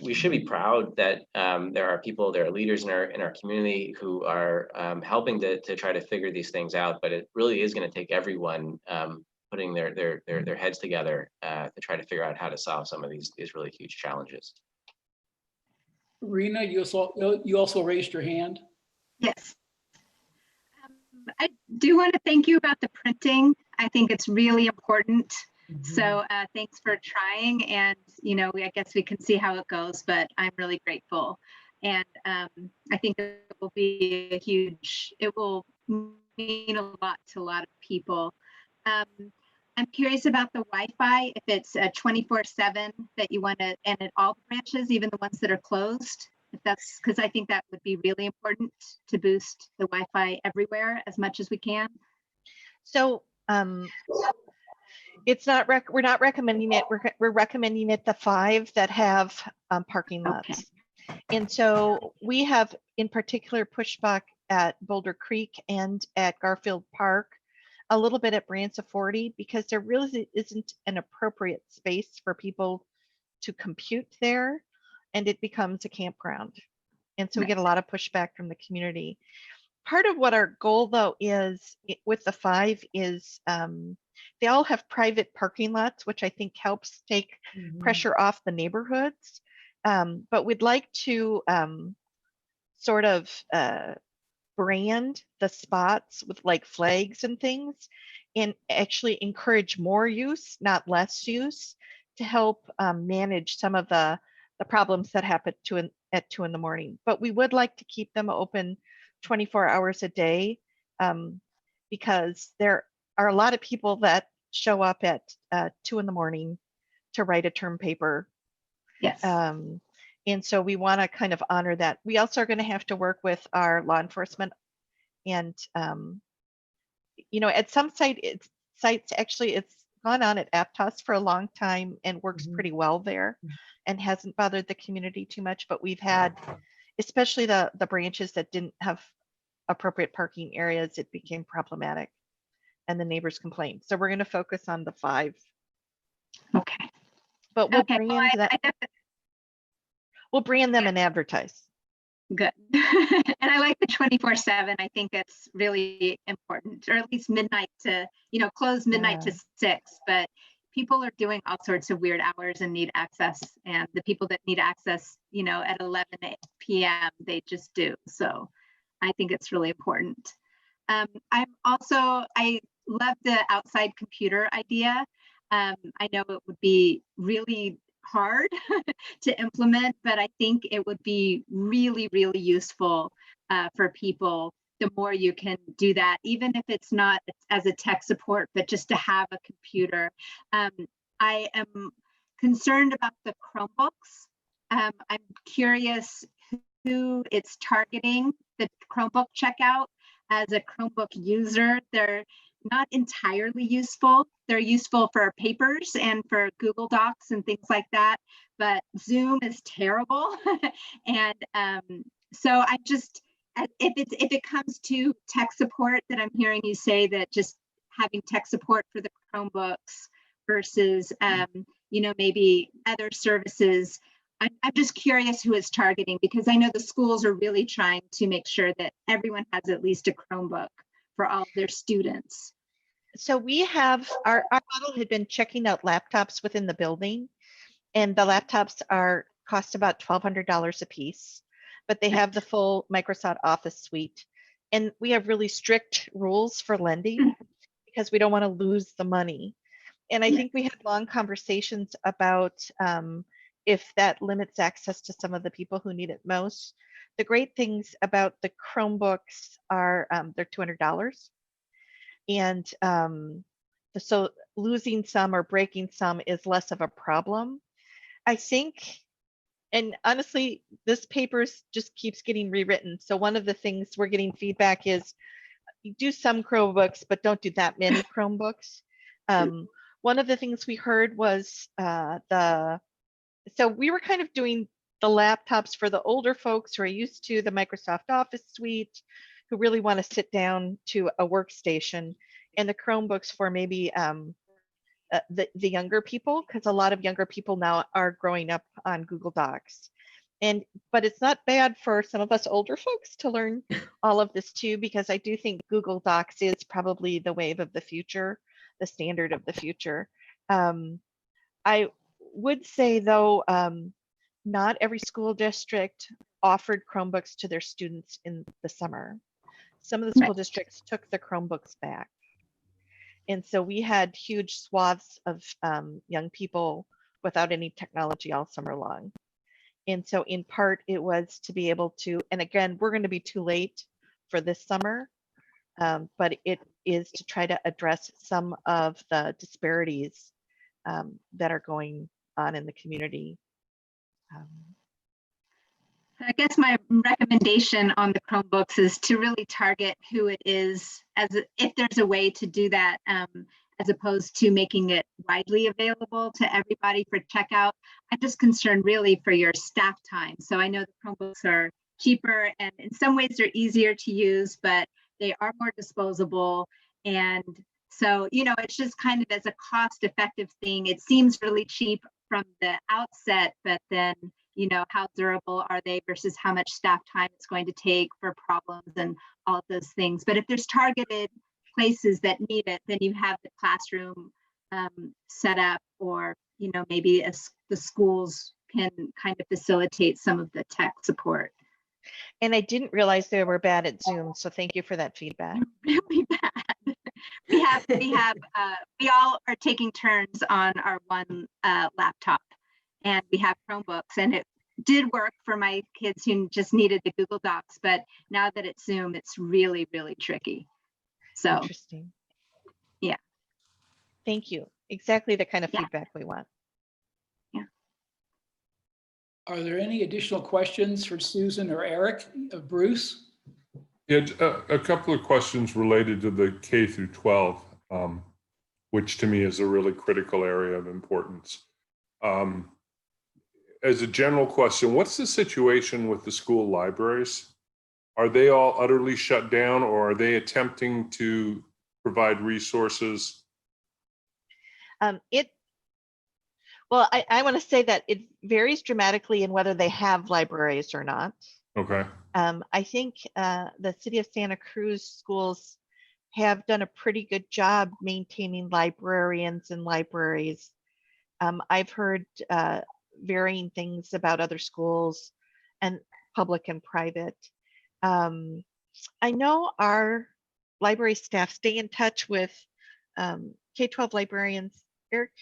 we should be proud that there are leaders in our community who are helping to try to figure these things out, but it really is going to take everyone putting their heads together to try to figure out how to solve some of these really huge challenges. Rena, you also raised your hand. Yes. I do want to thank you about the printing. I think it's really important. So thanks for trying, and I guess we can see how it goes, but I'm really grateful. And I think it will mean a lot to a lot of people. I'm curious about the Wi-Fi, if it's a 24/7 that you want to, and at all branches, even the ones that are closed, if that's, because I think that would be really important to boost the Wi-Fi everywhere as much as we can. So it's not we're not recommending it. We're recommending it the 5 that have parking lots. Okay. And so we have in particular pushback at Boulder Creek and at Garfield Park a little bit at Branson 40 because there really isn't an appropriate space for people to compute there, and it becomes a campground. And so we get a lot of pushback from the community. Part of what our goal though is with the 5 is they all have private parking lots, which I think helps take pressure off the neighborhoods. But we'd like to sort of brand the spots with like flags and things and actually encourage more use, not less use, to help manage some of the problems that happen at 2 in the morning. But we would like to keep them open 24 hours a day because there are a lot of people that show up at 2 in the morning to write a term paper. Yes. And so we want to kind of honor that. We also are going to have to work with our law enforcement. And, you know, at some sites, actually, it's gone on at Aptos for a long time and works pretty well there and hasn't bothered the community too much. But we've had, especially the branches that didn't have appropriate parking areas, it became problematic and the neighbors complained. So we're going to focus on the 5. Okay. But we'll Okay, well, we'll brand them and advertise. Good. And I like the 24/7. I think it's really important, or at least midnight to, you know, close midnight to 6, but people are doing all sorts of weird hours and need access. And the people that need access, you know, at 11 p.m., they just do. So I think it's really important. I love the outside computer idea. I know it would be really hard to implement, but I think it would be really, really useful for people. The more you can do that, even if it's not as a tech support, but just to have a computer. I am concerned about the Chromebooks. I'm curious who it's targeting, the Chromebook checkout. As a Chromebook user, they're not entirely useful. They're useful for papers and for Google Docs and things like that, but Zoom is terrible. And so I just, if it comes to tech support, that I'm hearing you say that just having tech support for the Chromebooks versus, you know, maybe other services. I'm just curious who it's targeting, because I know the schools are really trying to make sure that everyone has at least a Chromebook for all of their students. So we have, our model had been checking out laptops within the building, and the laptops cost about $1,200 a piece, but they have the full Microsoft Office suite. And we have really strict rules for lending because we don't want to lose the money. And I think we had long conversations about if that limits access to some of the people who need it most. The great things about the Chromebooks are they're $200. And so losing some or breaking some is less of a problem. I think, and honestly, this paper just keeps getting rewritten. So one of the things we're getting feedback is you do some Chromebooks, but don't do that many Chromebooks. One of the things we heard was so we were kind of doing the laptops for the older folks who are used to the Microsoft Office suite, who really want to sit down to a workstation, and the Chromebooks for maybe the younger people, because a lot of younger people now are growing up on Google Docs. But it's not bad for some of us older folks to learn all of this too, because I do think Google Docs is probably the wave of the future, the standard of the future. I would say though, not every school district offered Chromebooks to their students in the summer. Some of the school districts took the Chromebooks back. And so we had huge swaths of young people without any technology all summer long. And so in part it was to be able to, and again, we're going to be too late for this summer, but it is to try to address some of the disparities that are going on in the community. I guess my recommendation on the Chromebooks is to really target who it is, if there's a way to do that, as opposed to making it widely available to everybody for checkout. I'm just concerned really for your staff time. So I know the Chromebooks are cheaper and in some ways they're easier to use, but they are more disposable. And So, you know, it's just kind of as a cost-effective thing. It seems really cheap from the outset, but then, you know, how durable are they versus how much staff time it's going to take for problems and all of those things. But if there's targeted places that need it, then you have the classroom set up, or, you know, maybe the schools can kind of facilitate some of the tech support. And I didn't realize they were bad at Zoom, so thank you for that feedback. Really bad. We all are taking turns on our one laptop, and we have Chromebooks, and it did work for my kids who just needed the Google Docs, but now that it's Zoom, it's really, really tricky. So Interesting. Yeah. Thank you. Exactly the kind of Yeah. feedback we want. Are there any additional questions for Susan or Eric? Bruce? Yeah, a couple of questions related to the K through 12, which to me is a really critical area of importance. As a general question, what's the situation with the school libraries? Are they all utterly shut down, or are they attempting to provide resources? Well, I want to say that it varies dramatically in whether they have libraries or not. Okay. I think the city of Santa Cruz schools have done a pretty good job maintaining librarians and libraries. I've heard varying things about other schools, and public and private. I know our library staff stay in touch with K-12 librarians. Eric?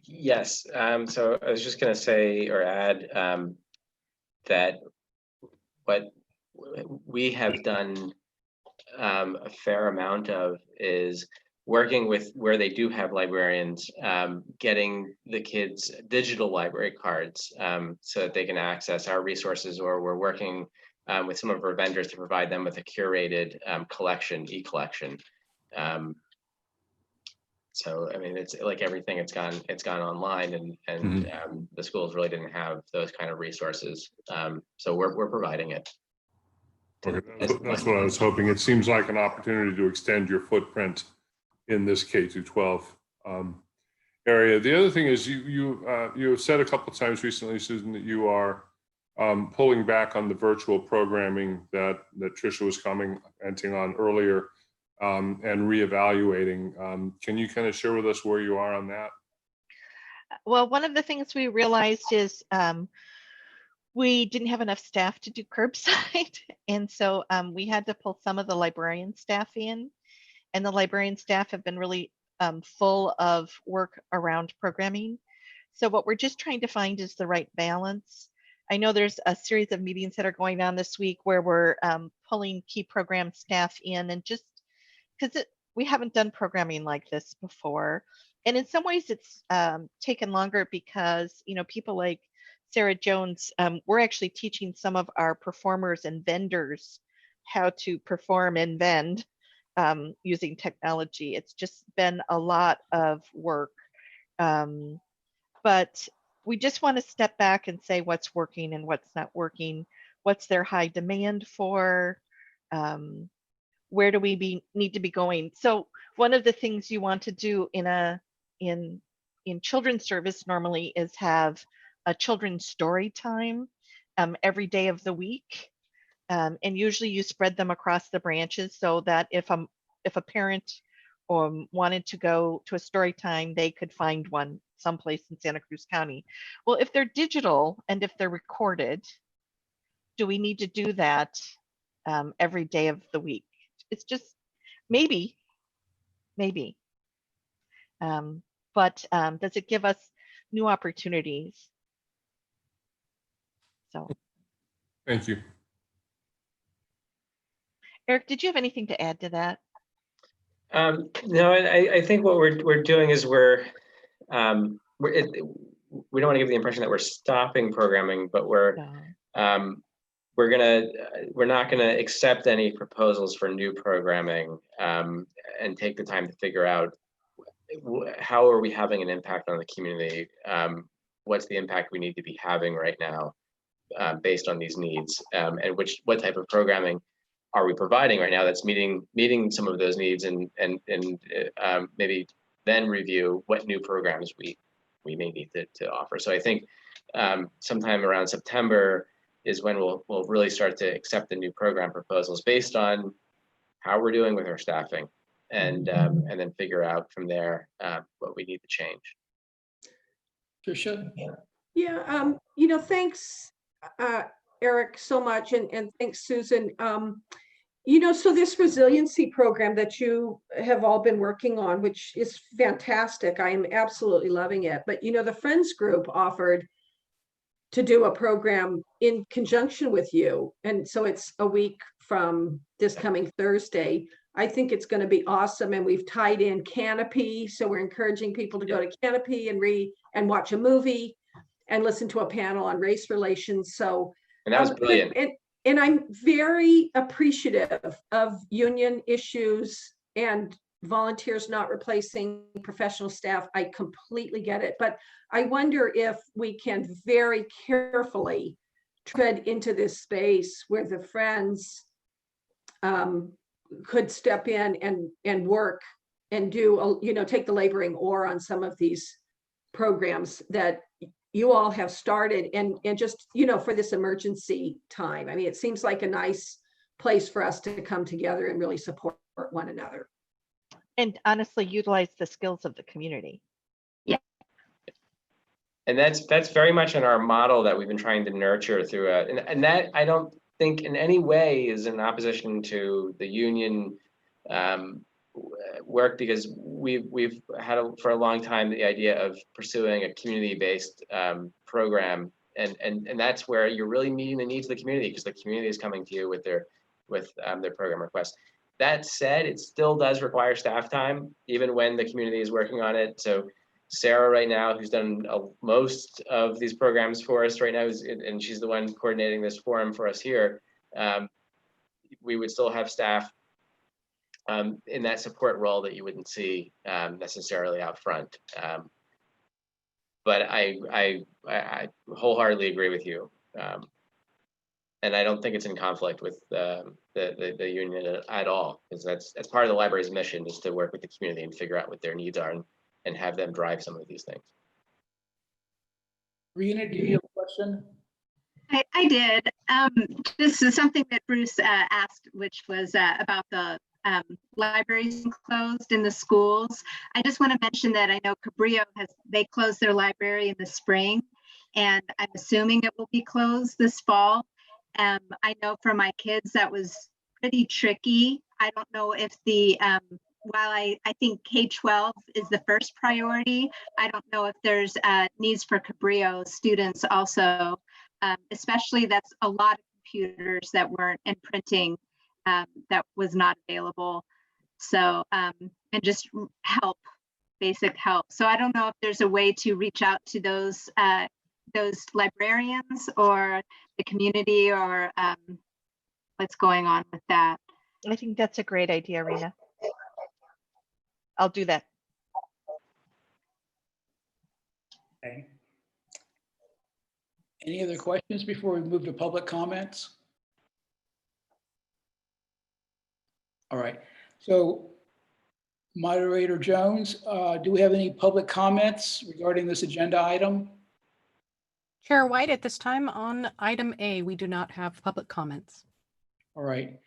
Yes, so I was just going to say or add that what we have done a fair amount of is working with where they do have librarians, getting the kids digital library cards so that they can access our resources, or we're working with some of our vendors to provide them with a curated collection, e-collection. So I mean, it's like everything, it's gone online, and the schools really didn't have those kind of resources. So we're providing it. Okay, that's what I was hoping. It seems like an opportunity to extend your footprint in this K through 12 area. The other thing is you have said a couple of times recently, Susan, that you are pulling back on the virtual programming that Tricia was commenting on earlier, and reevaluating. Can you kind of share with us where you are on that? Well, one of the things we realized is we didn't have enough staff to do curbside. And so we had to pull some of the librarian staff in, and the librarian staff have been really full of work around programming. So what we're just trying to find is the right balance. I know there's a series of meetings that are going on this week where we're pulling key program staff in, and just because we haven't done programming like this before. And in some ways it's taken longer because, you know, people like Sarah Jones, we're actually teaching some of our performers and vendors how to perform and vend using technology. It's just been a lot of work. But we just want to step back and say what's working and what's not working, what's their high demand for, where do we need to be going. So one of the things you want to do in children's service normally is have a children's story time every day of the week. And usually you spread them across the branches so that if a parent wanted to go to a story time, they could find one someplace in Santa Cruz County. Well, if they're digital and if they're recorded, do we need to do that every day of the week? It's just maybe. But does it give us new opportunities? So. Thank you. Eric, did you have anything to add to that? No, I think what we're doing is we don't want to give the impression that we're stopping programming, but we're not gonna accept any proposals for new programming and take the time to figure out how are we having an impact on the community. What's the impact we need to be having right now based on these needs, and what type of programming are we providing right now that's meeting some of those needs, and maybe then review what new programs we may need to offer. So I think sometime around September is when we'll really start to accept the new program proposals based on how we're doing with our staffing, and then figure out from there what we need to change. Tricia? Yeah, thanks, Eric, so much, and thanks, Susan. So this resiliency program that you have all been working on, which is fantastic, I am absolutely loving it. But the Friends group offered to do a program in conjunction with you, and so it's a week from this coming Thursday. I think it's going to be awesome, and we've tied in Canopy, so we're encouraging people to go to Canopy and read and watch a movie and listen to a panel on race relations. So, and that was brilliant. And I'm very appreciative of union issues and volunteers not replacing professional staff. I completely get it, but I wonder if we can very carefully tread into this space where the Friends could step in and work and do, take the laboring oar on some of these programs that you all have started, and just, for this emergency time. I mean, it seems like a nice place for us to come together and really support one another. And honestly, utilize the skills of the community. Yeah. And that's very much in our model that we've been trying to nurture through and that I don't think in any way is in opposition to the union work, because we've had for a long time the idea of pursuing a community-based program, and that's where you're really meeting the needs of the community, because the community is coming to you with their program requests. That said, it still does require staff time, even when the community is working on it. So Sarah right now, who's done most of these programs for us right now, and she's the one coordinating this forum for us here, we would still have staff in that support role that you wouldn't see necessarily out front. But I wholeheartedly agree with you. And I don't think it's in conflict with the union at all, because that's part of the library's mission, is to work with the community and figure out what their needs are and have them drive some of these things. Rena, do you have a question? I did. This is something that Bruce asked, which was about the libraries closed in the schools. I just want to mention that I know Cabrillo they closed their library in the spring, and I'm assuming it will be closed this fall. I know for my kids that was pretty tricky. I don't know if while I think K-12 is the first priority, I don't know if there's needs for Cabrillo students also, especially that's a lot of computers that weren't in printing that was not available. So, and just basic help. So I don't know if there's a way to reach out to those librarians or the community, or what's going on with that. I think that's a great idea, Rena. I'll do that. Okay. Any other questions before we move to public comments? All right, so Moderator Jones, do we have any public comments regarding this agenda item? Chair White, at this time on item A, we do not have public comments. All right,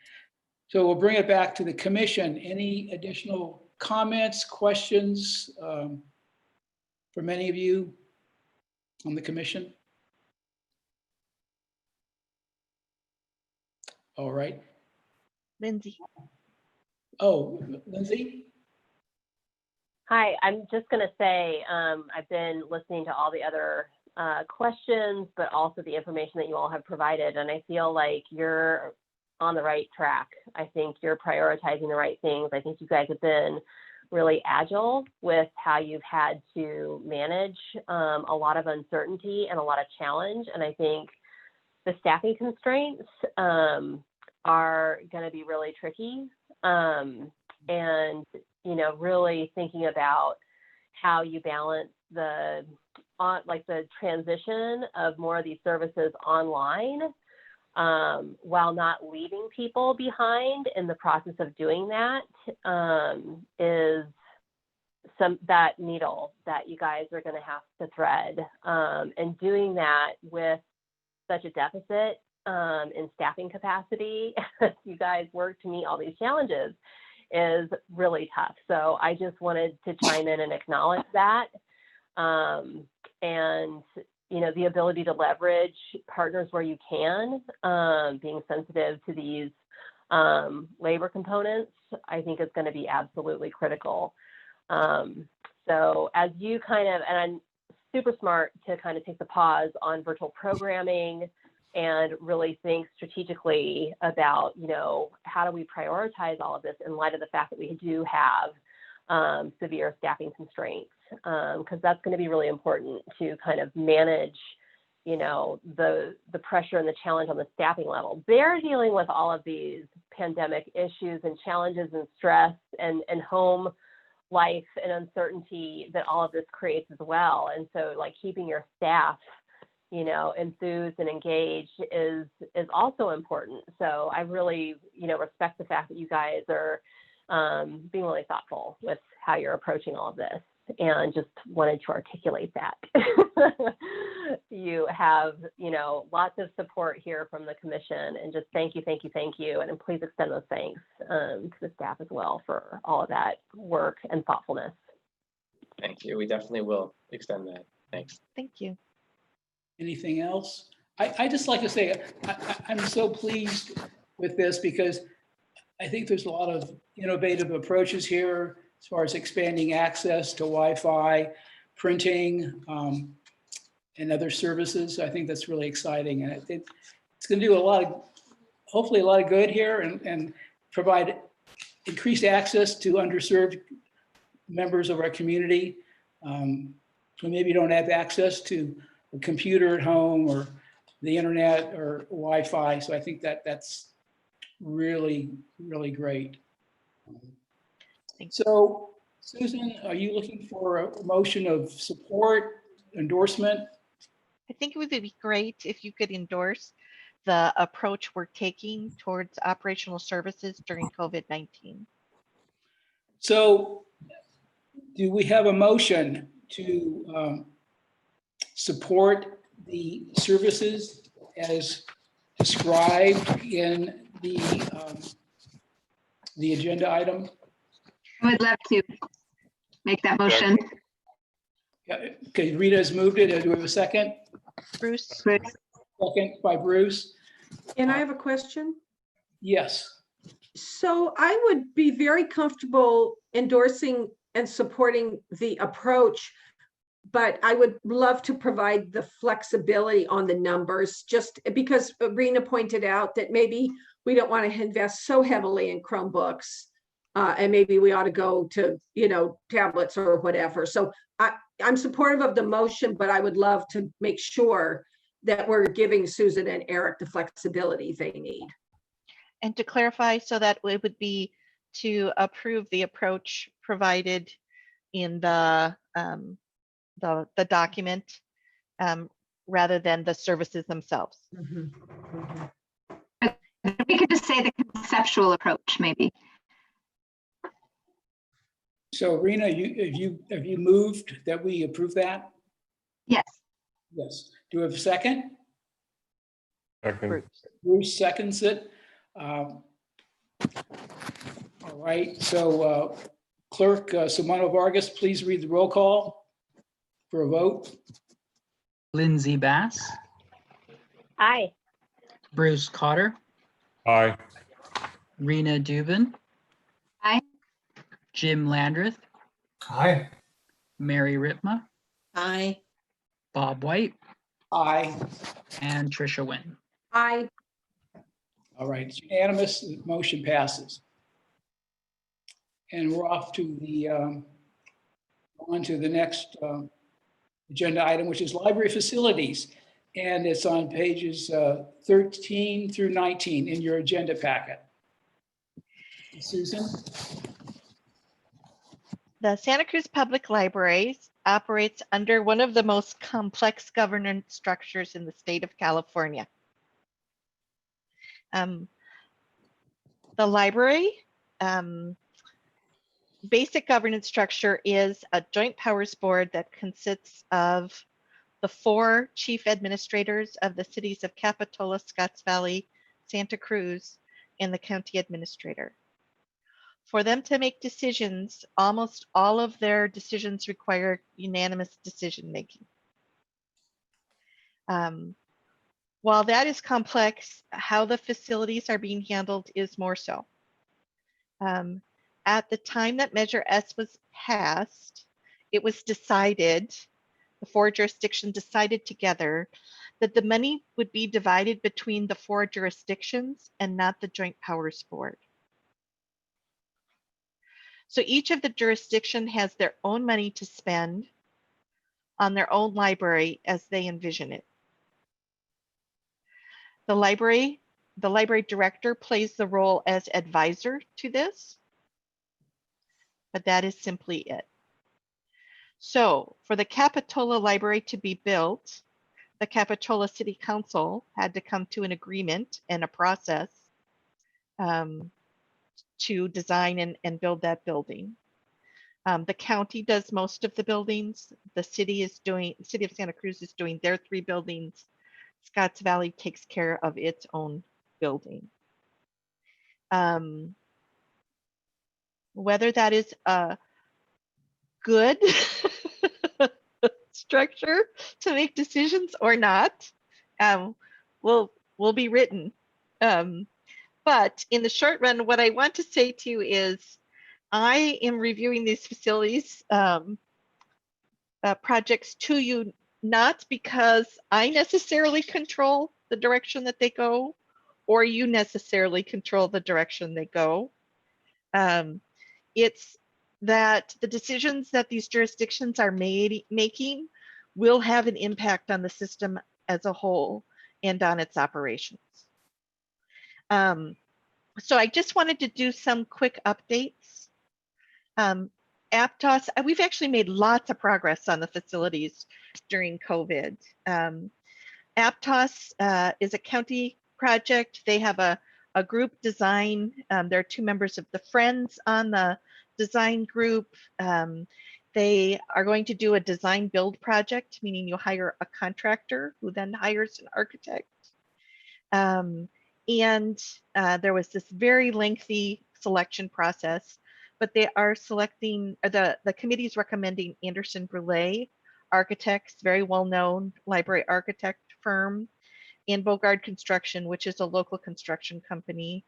so we'll bring it back to the commission. Any additional comments, questions from any of you on the commission? All right. Lindsay. Oh, Lindsay? Hi, I'm just going to say I've been listening to all the other questions, but also the information that you all have provided, and I feel like you're on the right track. I think you're prioritizing the right things. I think you guys have been really agile with how you've had to manage a lot of uncertainty and a lot of challenge, and I think the staffing constraints are going to be really tricky. And, really thinking about how you balance the transition of more of these services online while not leaving people behind in the process of doing that, is that needle that you guys are going to have to thread. And doing that with such a deficit in staffing capacity, you guys work to meet all these challenges, is really tough. So I just wanted to chime in and acknowledge that. And, you know, the ability to leverage partners where you can, being sensitive to these labor components, I think is going to be absolutely critical. So as you kind of, and I'm super smart to kind of take the pause on virtual programming and really think strategically about, you know, how do we prioritize all of this in light of the fact that we do have severe staffing constraints, because that's going to be really important to kind of manage, you know, the pressure and the challenge on the staffing level. They're dealing with all of these pandemic issues and challenges and stress and home life and uncertainty that all of this creates as well. And so like keeping your staff, you know, enthused and engaged is also important. So I really, you know, respect the fact that you guys are being really thoughtful with how you're approaching all of this, and just wanted to articulate that. You have, you know, lots of support here from the commission, and just thank you. And please extend those thanks to the staff as well for all of that work and thoughtfulness. Thank you. We definitely will extend that. Thanks. Thank you. Anything else? I just like to say, I'm so pleased with this because I think there's a lot of innovative approaches here as far as expanding access to Wi-Fi, printing, and other services. I think that's really exciting. And it's going to do hopefully a lot of good here and provide increased access to underserved members of our community who maybe don't have access to a computer at home or the internet or Wi-Fi. So I think that's really, really great. So Susan, are you looking for a motion of support, endorsement? I think it would be great if you could endorse the approach we're taking towards operational services during COVID-19. So do we have a motion to support the services as described in the agenda item? I would love to make that motion. Yeah, okay, Rita has moved it. Do we have a second? Bruce? Second by Bruce. And I have a question. Yes. So I would be very comfortable endorsing and supporting the approach, but I would love to provide the flexibility on the numbers, just because Rena pointed out that maybe we don't want to invest so heavily in Chromebooks, and maybe we ought to go to, you know, tablets or whatever. So I'm supportive of the motion, but I would love to make sure that we're giving Susan and Eric the flexibility they need. And to clarify, so that it would be to approve the approach provided in the document, rather than the services themselves. We could just say the conceptual approach, maybe. So Rena, have you moved that we approve that? Yes. Yes. Do we have a second? Second. Bruce seconds it. All right. So Clerk Simona Vargas, please read the roll call for a vote. Lindsay Bass, Aye. Bruce Cotter, Aye. Rena Dubin, Aye. Jim Landreth, Aye. Mary Ripma, Aye. Bob White, Aye. and Trisha Wynn. I All right. It's unanimous. The motion passes. And we're off to the on to the next agenda item, which is library facilities. And it's on pages 13 through 19 in your agenda packet. Susan? The Santa Cruz Public Libraries operates under one of the most complex governance structures in the state of California. The library, basic governance structure is a joint powers board that consists of the 4 chief administrators of the cities of Capitola, Scotts Valley, Santa Cruz, and the county administrator. For them to make decisions, almost all of their decisions require unanimous decision making. While that is complex, how the facilities are being handled is more so. At the time that Measure S was passed, it was decided, the 4 jurisdictions decided together that the money would be divided between the 4 jurisdictions and not the Joint Powers Board. So each of the jurisdiction has their own money to spend on their own library as they envision it. The library director plays the role as advisor to this, but that is simply it. So for the Capitola Library to be built, the Capitola City Council had to come to an agreement and a process to design and build that building. The county does most of the buildings. The city of Santa Cruz is doing their 3 buildings. Scotts Valley takes care of its own building. Whether that is a good structure to make decisions or not will be written. But in the short run, what I want to say to you is I am reviewing these facilities projects to you, not because I necessarily control the direction that they go, or you necessarily control the direction they go. It's that the decisions that these jurisdictions are making will have an impact on the system as a whole and on its operations. So I just wanted to do some quick updates. Aptos, we've actually made lots of progress on the facilities during COVID. Aptos is a county project. They have a group design. There are 2 members of the Friends on the design group. They are going to do a design build project, meaning you hire a contractor who then hires an architect. And there was this very lengthy selection process, but they are selecting, the committee is recommending Anderson Brule Architects, very well-known library architect firm, and Bogard Construction, which is a local construction company.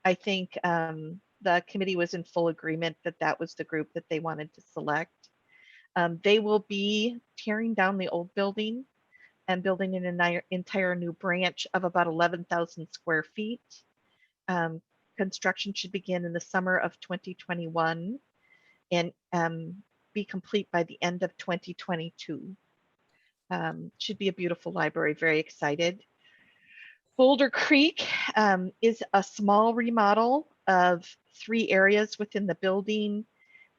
I think the committee was in full agreement that that was the group that they wanted to select. They will be tearing down the old building and building an entire new branch of about 11,000 square feet. Construction should begin in the summer of 2021 and be complete by the end of 2022. Should be a beautiful library, very excited. Boulder Creek is a small remodel of 3 areas within the building.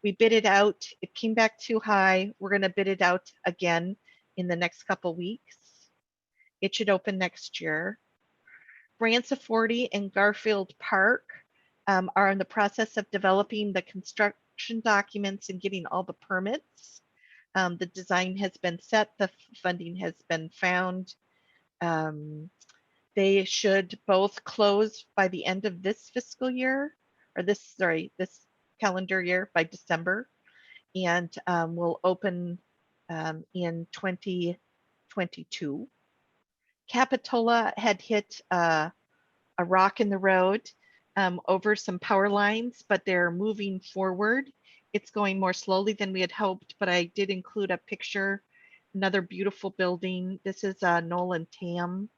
We bid it out, it came back too high. We're gonna bid it out again in the next couple weeks. It should open next year. Branciforte and Garfield Park are in the process of developing the construction documents and getting all the permits. The design has been set, the funding has been found. They should both close by the end of this fiscal year, or this calendar year, by December, and will open in 2022. Capitola had hit a rock in the road over some power lines, but they're moving forward. It's going more slowly than we had hoped, but I did include a picture, another beautiful building. This is a Nolan Tam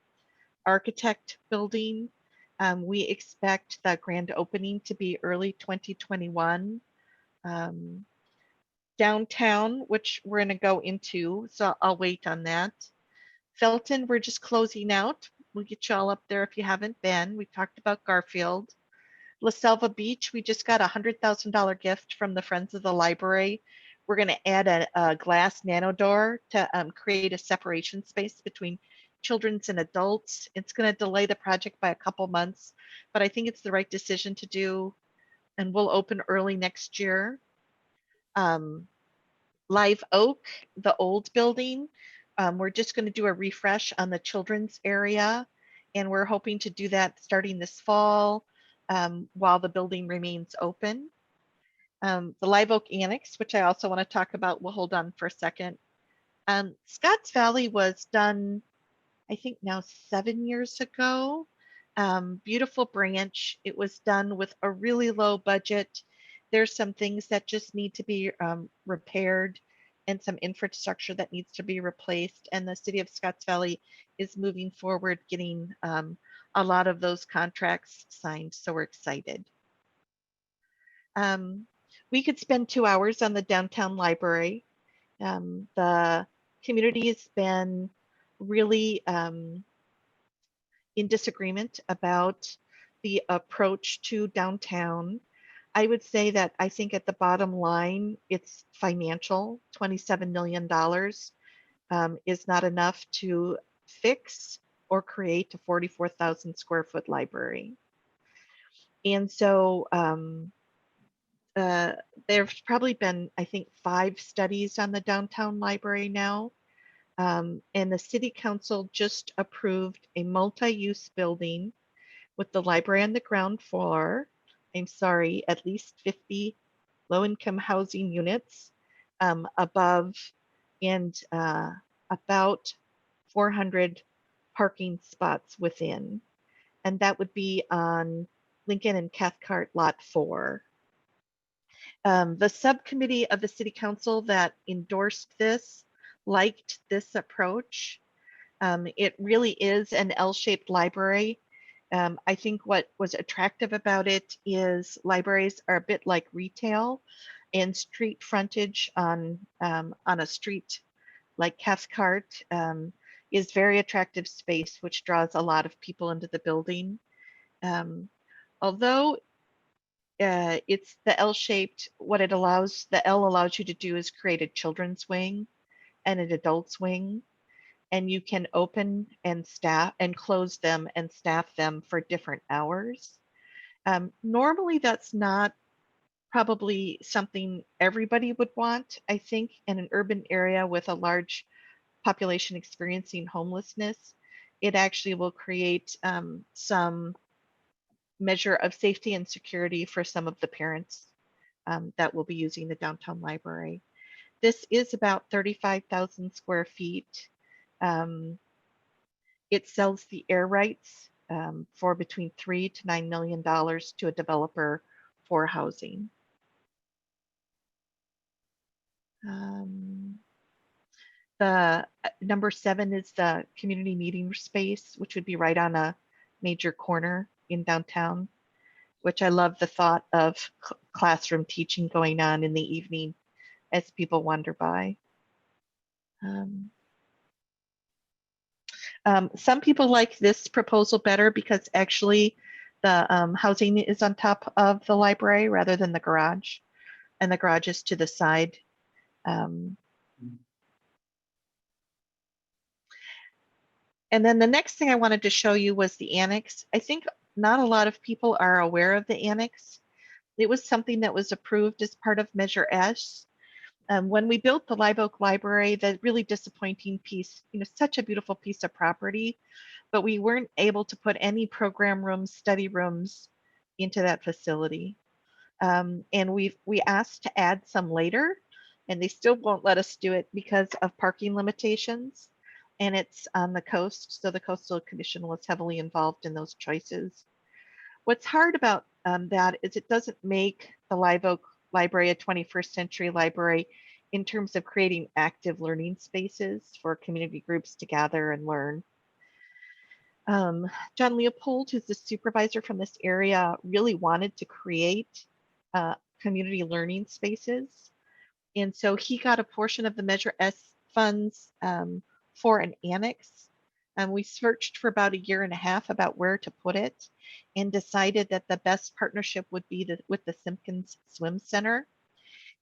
architect building. We expect the grand opening to be early 2021. Downtown, which we're gonna go into, so I'll wait on that. Felton, we're just closing out. We'll get you all up there if you haven't been. We talked about Garfield. La Selva Beach, we just got a $100,000 gift from the Friends of the Library. We're going to add a glass nano door to create a separation space between children's and adults. It's going to delay the project by a couple months, but I think it's the right decision to do, and we'll open early next year. Live Oak, the old building, we're just going to do a refresh on the children's area, and we're hoping to do that starting this fall while the building remains open. The Live Oak Annex, which I also want to talk about, we'll hold on for a second. Scotts Valley was done, I think now 7 years ago. Beautiful branch. It was done with a really low budget. There's some things that just need to be repaired and some infrastructure that needs to be replaced. And the city of Scotts Valley is moving forward, getting a lot of those contracts signed. So we're excited. We could spend 2 hours on the downtown library. The community has been really in disagreement about the approach to downtown. I would say that I think at the bottom line, it's financial. $27 million is not enough to fix or create a 44,000 square foot library. And so there's probably been, I think, 5 studies on the downtown library now. And the city council just approved a multi-use building with the library on the ground floor. I'm sorry, at least 50 low-income housing units above, and about 400 parking spots within. And that would be on Lincoln and Cathcart Lot 4. The subcommittee of the city council that endorsed this liked this approach. It really is an L-shaped library. I think what was attractive about it is libraries are a bit like retail, and street frontage on a street like Cathcart is very attractive space, which draws a lot of people into the building. Although it's the L-shaped, what it allows, the L allows you to do is create a children's wing and an adult's wing, and you can open and staff and close them and staff them for different hours. Normally that's not probably something everybody would want. I think in an urban area with a large population experiencing homelessness, it actually will create some measure of safety and security for some of the parents that will be using the downtown library. This is about 35,000 square feet. It sells the air rights for between $3 to $9 million to a developer for housing. The number 7 is the community meeting space, which would be right on a major corner in downtown, which I love the thought of classroom teaching going on in the evening as people wander by. Some people like this proposal better because actually the housing is on top of the library rather than the garage, and the garage is to the side. And then the next thing I wanted to show you was the annex. I think not a lot of people are aware of the annex. It was something that was approved as part of Measure S. When we built the Live Oak Library, the really disappointing piece, such a beautiful piece of property, but we weren't able to put any program rooms, study rooms into that facility. And we asked to add some later, and they still won't let us do it because of parking limitations. And it's on the coast, so the Coastal Commission was heavily involved in those choices. What's hard about that is it doesn't make the Live Oak Library a 21st century library in terms of creating active learning spaces for community groups to gather and learn. John Leopold, who's the supervisor from this area, really wanted to create community learning spaces. And so he got a portion of the Measure S funds for an annex. We searched for about 1.5 years about where to put it and decided that the best partnership would be with the Simpkins Swim Center.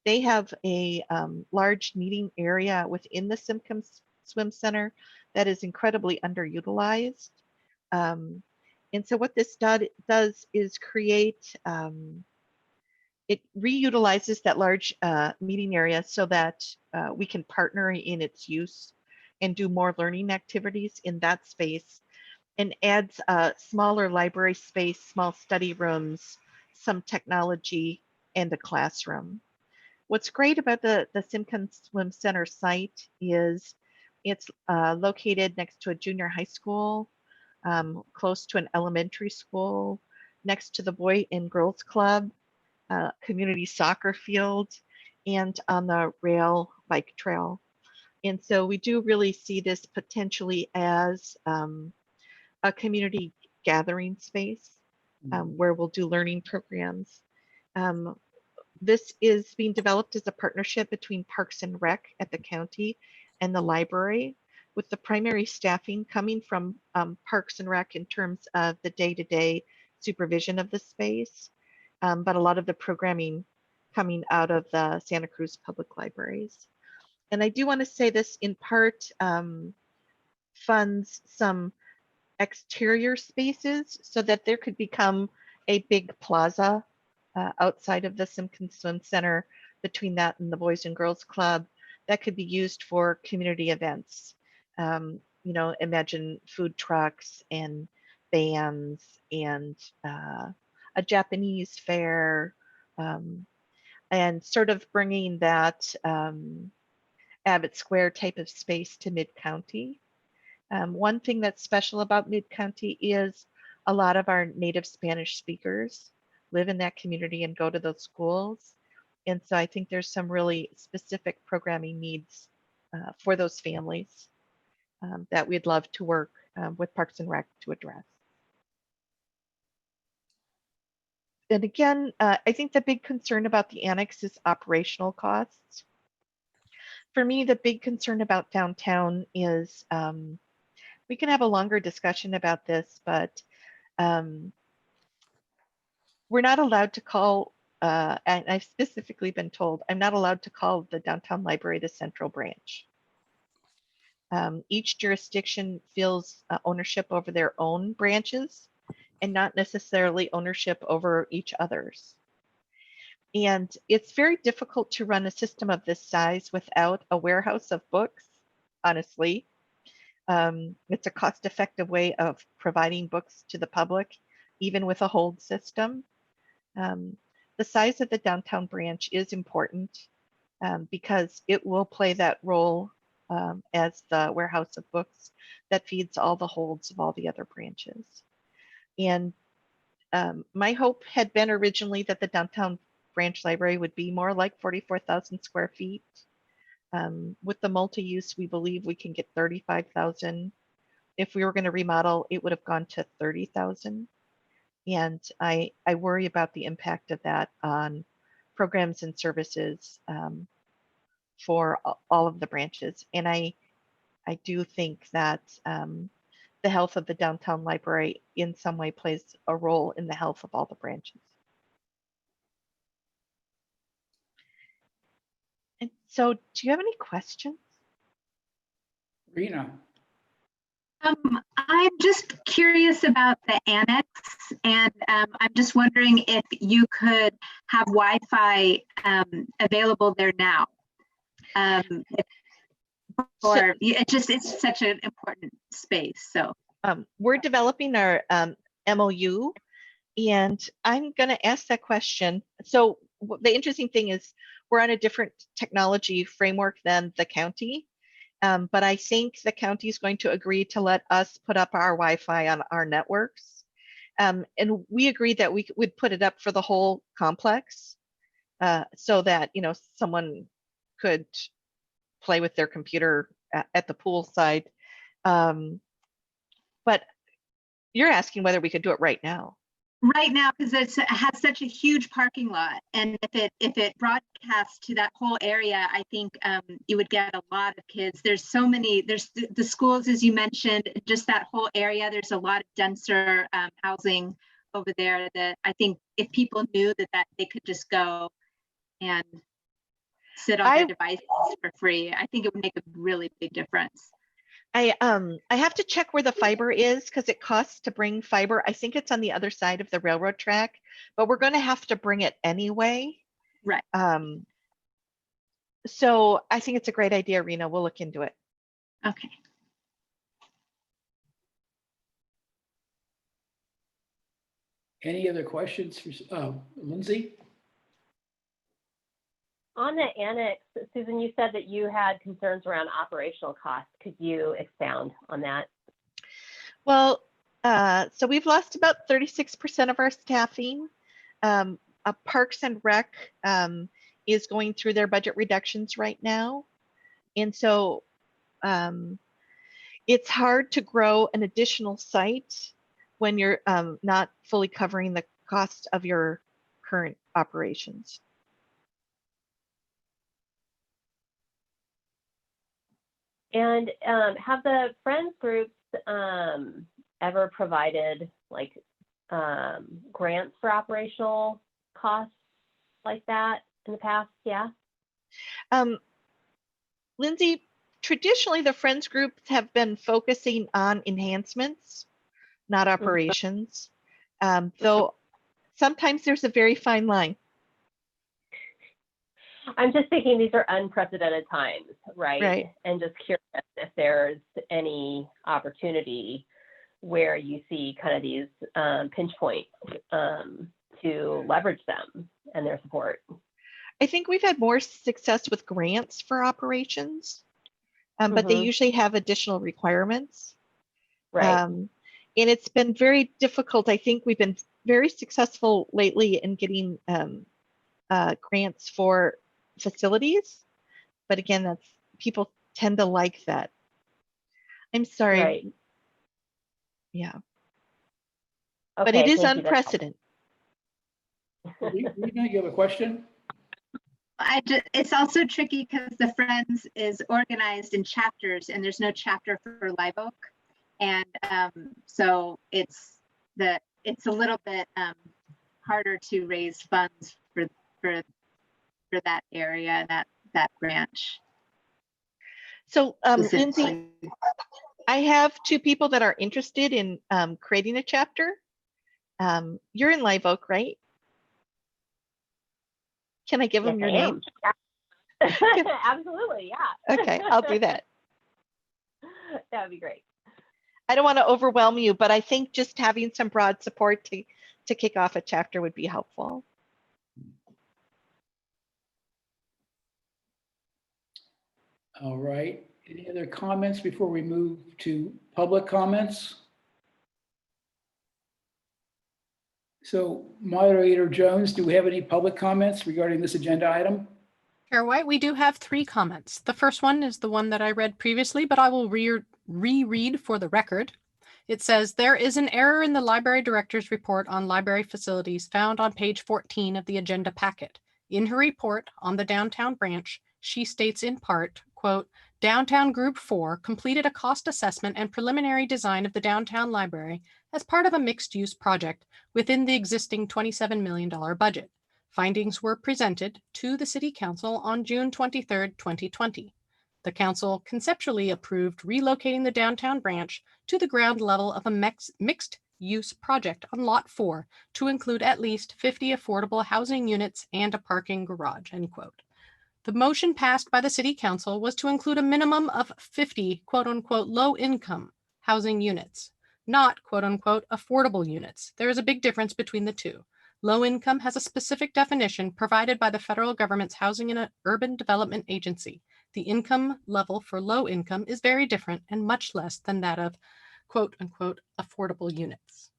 They have a large meeting area within the Simpkins Swim Center, that is incredibly underutilized. And so what this does is create, it reutilizes that large meeting area so that we can partner in its use and do more learning activities in that space, and adds a smaller library space, small study rooms, some technology, and a classroom. What's great about the Simkins Swim Center site is it's located next to a junior high school, close to an elementary school, next to the Boy and Girls Club, community soccer field, and on the rail bike trail. And so we do really see this potentially as a community gathering space where we'll do learning programs. This is being developed as a partnership between Parks and Rec at the county and the library, with the primary staffing coming from Parks and Rec in terms of the day-to-day supervision of the space, but a lot of the programming coming out of the Santa Cruz Public Libraries. And I do want to say this in part funds some exterior spaces so that there could become a big plaza outside of the Simkins Swim Center, between that and the Boys and Girls Club, that could be used for community events. You know, imagine food trucks and bands and a Japanese fair, and sort of bringing that Abbott Square type of space to Mid-County. One thing that's special about Mid-County is a lot of our native Spanish speakers live in that community and go to those schools. And so I think there's some really specific programming needs for those families that we'd love to work with Parks and Rec to address. And again, I think the big concern about the annex is operational costs. For me, the big concern about downtown is, we can have a longer discussion about this, but we're not allowed to call, and I've specifically been told, I'm not allowed to call the downtown library the central branch. Each jurisdiction feels ownership over their own branches and not necessarily ownership over each other's. And it's very difficult to run a system of this size without a warehouse of books, honestly. It's a cost-effective way of providing books to the public, even with a hold system. The size of the downtown branch is important because it will play that role as the warehouse of books that feeds all the holds of all the other branches. And my hope had been originally that the downtown branch library would be more like 44,000 square feet. With the multi-use, we believe we can get 35,000. If we were going to remodel, it would have gone to 30,000. And I worry about the impact of that on programs and services for all of the branches. And I do think that the health of the downtown library in some way plays a role in the health of all the branches. And so, do you have any questions? Rena. I'm just curious about the annex, and I'm just wondering if you could have Wi-Fi available there now. It's such an important space. So we're developing our MOU, and I'm going to ask that question. So the interesting thing is we're on a different technology framework than the county. But I think the county is going to agree to let us put up our Wi-Fi on our networks. And we agreed that we would put it up for the whole complex so that, you know, someone could play with their computer at the pool side. But you're asking whether we could do it right now. Right now, because it has such a huge parking lot, and if it broadcasts to that whole area, I think you would get a lot of kids. There's so many. There's the schools, as you mentioned, just that whole area. There's a lot of denser housing over there that I think if people knew that they could just go and sit on their devices for free, I think it would make a really big difference. I have to check where the fiber is because it costs to bring fiber. I think it's on the other side of the railroad track, but we're going to have to bring it anyway. Right. So I think it's a great idea, Rena. We'll look into it. Okay. Any other questions for Lindsay? On the annex, Susan, you said that you had concerns around operational costs. Could you expound on that? Well, so we've lost about 36% of our staffing. Parks and Rec is going through their budget reductions right now. And so it's hard to grow an additional site when you're not fully covering the cost of your current operations. And have the Friends groups ever provided like grants for operational costs like that in the past? Yeah. Lindsay, traditionally the Friends groups have been focusing on enhancements, not operations, though sometimes there's a very fine line. I'm just thinking these are unprecedented times, right? Right. And just curious if there's any opportunity where you see kind of these pinch points to leverage them and their support. I think we've had more success with grants for operations, but they usually have additional requirements. Right. And it's been very difficult. I think we've been very successful lately in getting grants for facilities, but again, that's people tend to like that. I'm sorry. Right. Yeah. Okay, But it is thank you. unprecedented. Rena, you have a question? It's also tricky because the Friends is organized in chapters and there's no chapter for Live Oak. And so it's a little bit harder to raise funds for that area, that branch. So Lindsay, I have two people that are interested in creating a chapter. You're in Live Oak, right? Can I give them your name? Yeah. Absolutely, yeah. Okay, I'll do that. That would be great. I don't want to overwhelm you, but I think just having some broad support to kick off a chapter would be helpful. All right. Any other comments before we move to public comments? So Moderator Jones, do we have any public comments regarding this agenda item? Chair White, we do have 3 comments. The first one is the one that I read previously, but I will reread for the record. It says, there is an error in the library director's report on library facilities found on page 14 of the agenda packet. In her report on the downtown branch, she states in part, quote, Downtown Group 4 completed a cost assessment and preliminary design of the downtown library as part of a mixed-use project within the existing $27 million budget. Findings were presented to the City Council on June 23, 2020. The Council conceptually approved relocating the downtown branch to the ground level of a mixed-use project on Lot 4 to include at least 50 affordable housing units and a parking garage, end quote. The motion passed by the City Council was to include a minimum of 50 quote-unquote low-income housing units, not quote-unquote affordable units. There is a big difference between the two. Low income has a specific definition provided by the federal government's Housing and Urban Development Agency. The income level for low income is very different and much less than that of quote-unquote affordable units.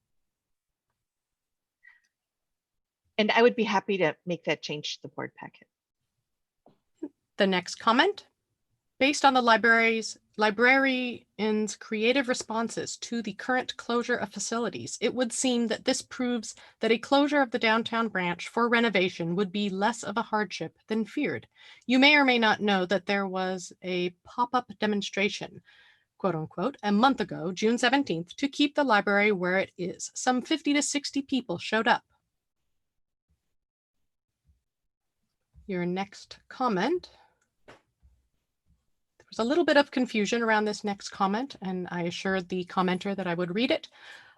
And I would be happy to make that change to the board packet. The next comment, based on the librarian's creative responses to the current closure of facilities, it would seem that this proves that a closure of the downtown branch for renovation would be less of a hardship than feared. You may or may not know that there was a pop-up demonstration, quote unquote, a month ago, June 17th, to keep the library where it is. Some 50 to 60 people showed up. Your next comment. There's a little bit of confusion around this next comment, and I assured the commenter that I would read it.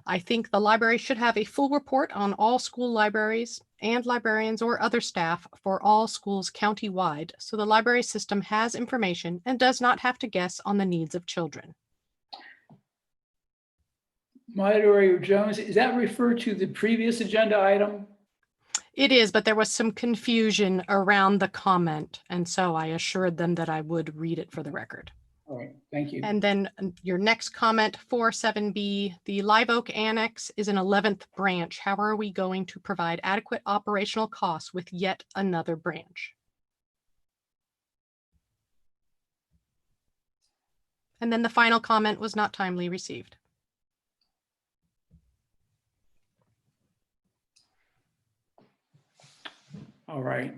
I think the library should have a full report on all school libraries and librarians or other staff for all schools county-wide, so the library system has information and does not have to guess on the needs of children. Moderator Jones, is that referred to the previous agenda item? It is, but there was some confusion around the comment, and so I assured them that I would read it for the record. All right, thank you. And then your next comment, 47B, the Live Oak Annex is an 11th branch. How are we going to provide adequate operational costs with yet another branch? And then the final comment was not timely received. All right,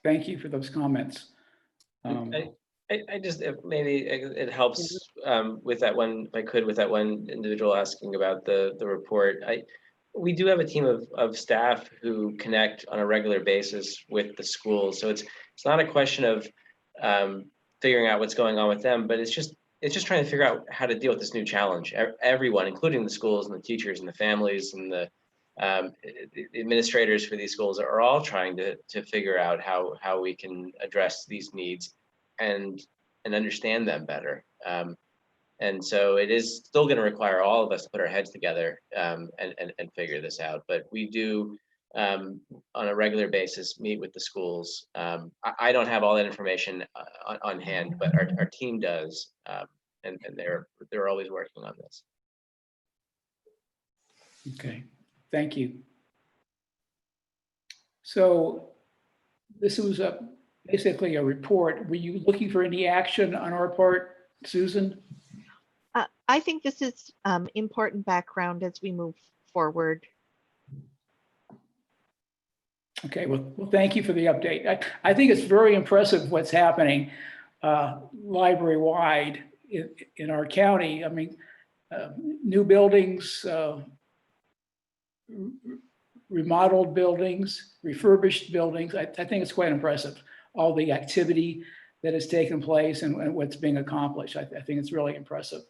thank you for those comments. I just, if maybe it helps with that one, if I could, with that one individual asking about the report. We do have a team of staff who connect on a regular basis with the schools. So it's not a question of figuring out what's going on with them, but it's just trying to figure out how to deal with this new challenge. Everyone, including the schools and the teachers and the families and the administrators for these schools, are all trying to figure out how we can address these needs and understand them better. And so it is still going to require all of us to put our heads together and figure this out. But we do, on a regular basis, meet with the schools. I don't have all that information on hand, but our team does, and they're always working on this. Okay, thank you. So this was basically a report. Were you looking for any action on our part, Susan? I think this is important background as we move forward. Okay, well, thank you for the update. I think it's very impressive what's happening library-wide in our county. I mean, new buildings, remodeled buildings, refurbished buildings. I think it's quite impressive, all the activity that has taken place and what's being accomplished. I think it's really impressive.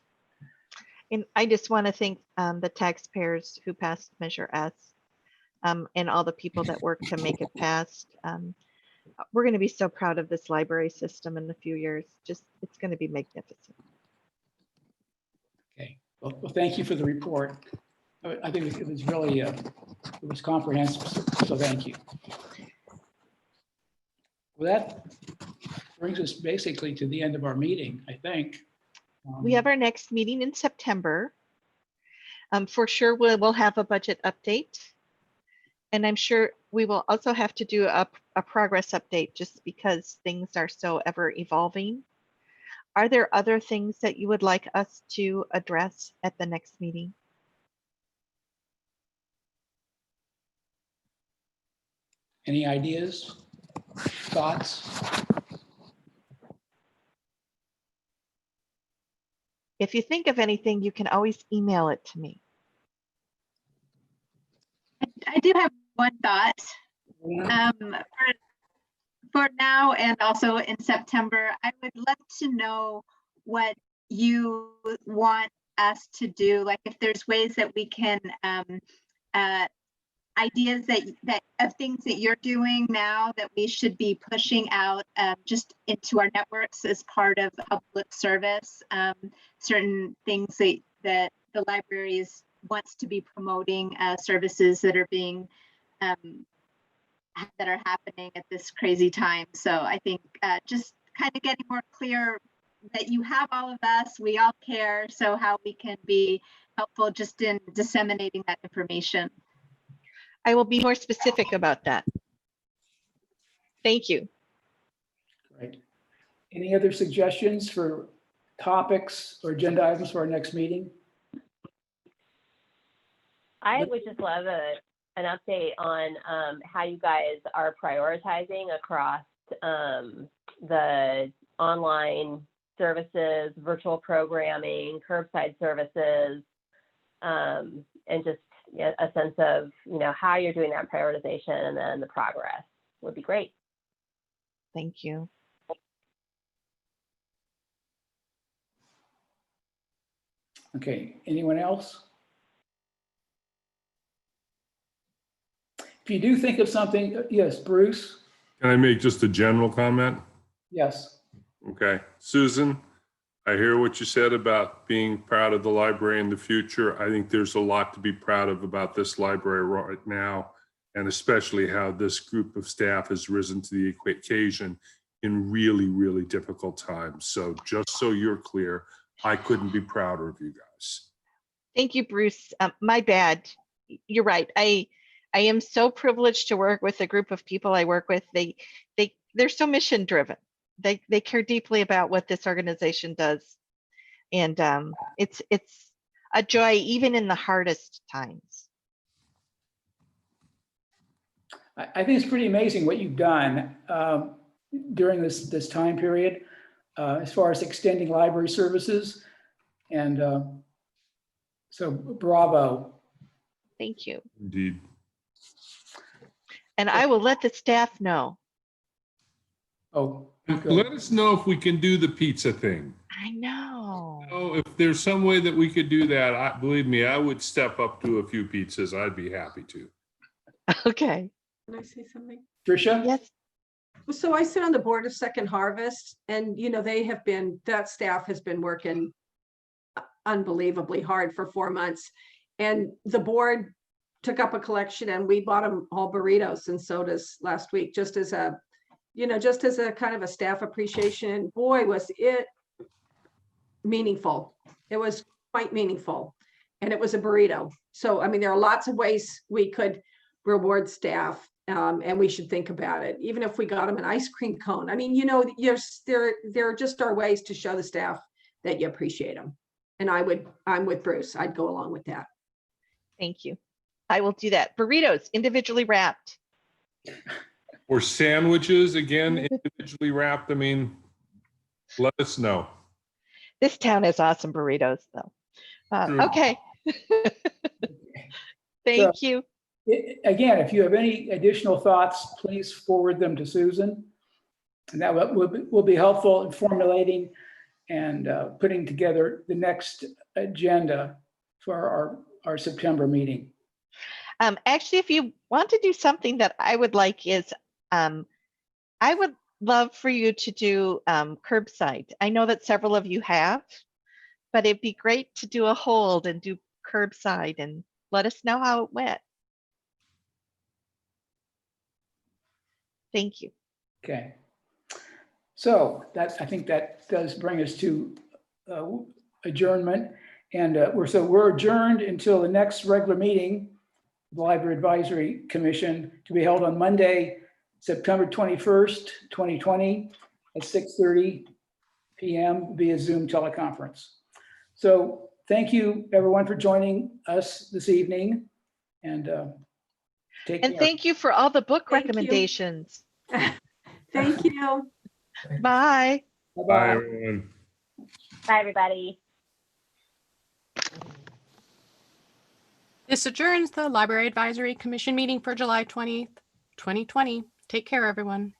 And I just want to thank the taxpayers who passed Measure S and all the people that worked to make it pass. We're going to be so proud of this library system in a few years. Just, it's going to be magnificent. Okay, well, thank you for the report. I think it was really, it was comprehensive, so thank you. Well, that brings us basically to the end of our meeting, I think. We have our next meeting in September. For sure, we'll have a budget update. And I'm sure we will also have to do a progress update just because things are so ever evolving. Are there other things that you would like us to address at the next meeting? Any ideas, thoughts? If you think of anything, you can always email it to me. I do have one thought. For now and also in September, I would love to know what you want us to do. Like if there's ways that we can, ideas that of things that you're doing now that we should be pushing out just into our networks as part of public service. Certain things that the libraries wants to be promoting services that are being that are happening at this crazy time. So I think just kind of getting more clear that you have all of us, we all care, so how we can be helpful just in disseminating that information. I will be more specific about that. Thank you. Great. Any other suggestions for topics or agenda items for our next meeting? I would just love an update on how you guys are prioritizing across the online services, virtual programming, curbside services, and just a sense of, how you're doing that prioritization and then the progress would be great. Thank you. Okay, anyone else? If you do think of something, yes, Bruce? Can I make just a general comment? Yes. Okay. Susan, I hear what you said about being proud of the library in the future. I think there's a lot to be proud of about this library right now, and especially how this group of staff has risen to the occasion in really, really difficult times. So just so you're clear, I couldn't be prouder of you guys. Thank you, Bruce. My bad. You're right. I am so privileged to work with a group of people I work with. They're so mission driven. They care deeply about what this organization does, and it's a joy even in the hardest times. I think it's pretty amazing what you've done during this time period as far as extending library services. And so bravo. Thank you. Indeed. And I will let the staff know. Oh, And good. let us know if we can do the pizza thing. I know. Oh, if there's some way that we could do that, believe me, I would step up to a few pizzas. I'd be happy to. Okay. Can I say something? Tricia? Yes. So I sit on the board of Second Harvest, and that staff has been working unbelievably hard for 4 months. And the board took up a collection and we bought them all burritos and sodas last week, just as a kind of a staff appreciation. Boy, was it meaningful. It was quite meaningful. And it was a burrito. So, I mean, there are lots of ways we could reward staff. And we should think about it, even if we got them an ice cream cone. I mean, there just are ways to show the staff that you appreciate them. And I'm with Bruce. I'd go along with that. Thank you. I will do that. Burritos, individually wrapped. Or sandwiches, again, individually wrapped. I mean, let us know. This town has awesome burritos, though. True. Okay. Thank you. Again, if you have any additional thoughts, please forward them to Susan. And that will be helpful in formulating and putting together the next agenda for our September meeting. Actually, if you want to do something that I would like is, I would love for you to do curbside. I know that several of you have, but it'd be great to do a hold and do curbside and let us know how it went. Thank you. Okay. So I think that does bring us to adjournment. And we're adjourned until the next regular meeting of the Library Advisory Commission to be held on Monday, September 21st, 2020 at 6:30 p.m. via Zoom teleconference. So thank you everyone for joining us this evening, and take care. And thank you for all the book Thank you. recommendations. Thank you. Bye. Bye, Bye-bye. everyone. Bye, everybody. This adjourns the Library Advisory Commission meeting for July 20th, 2020. Take care, everyone.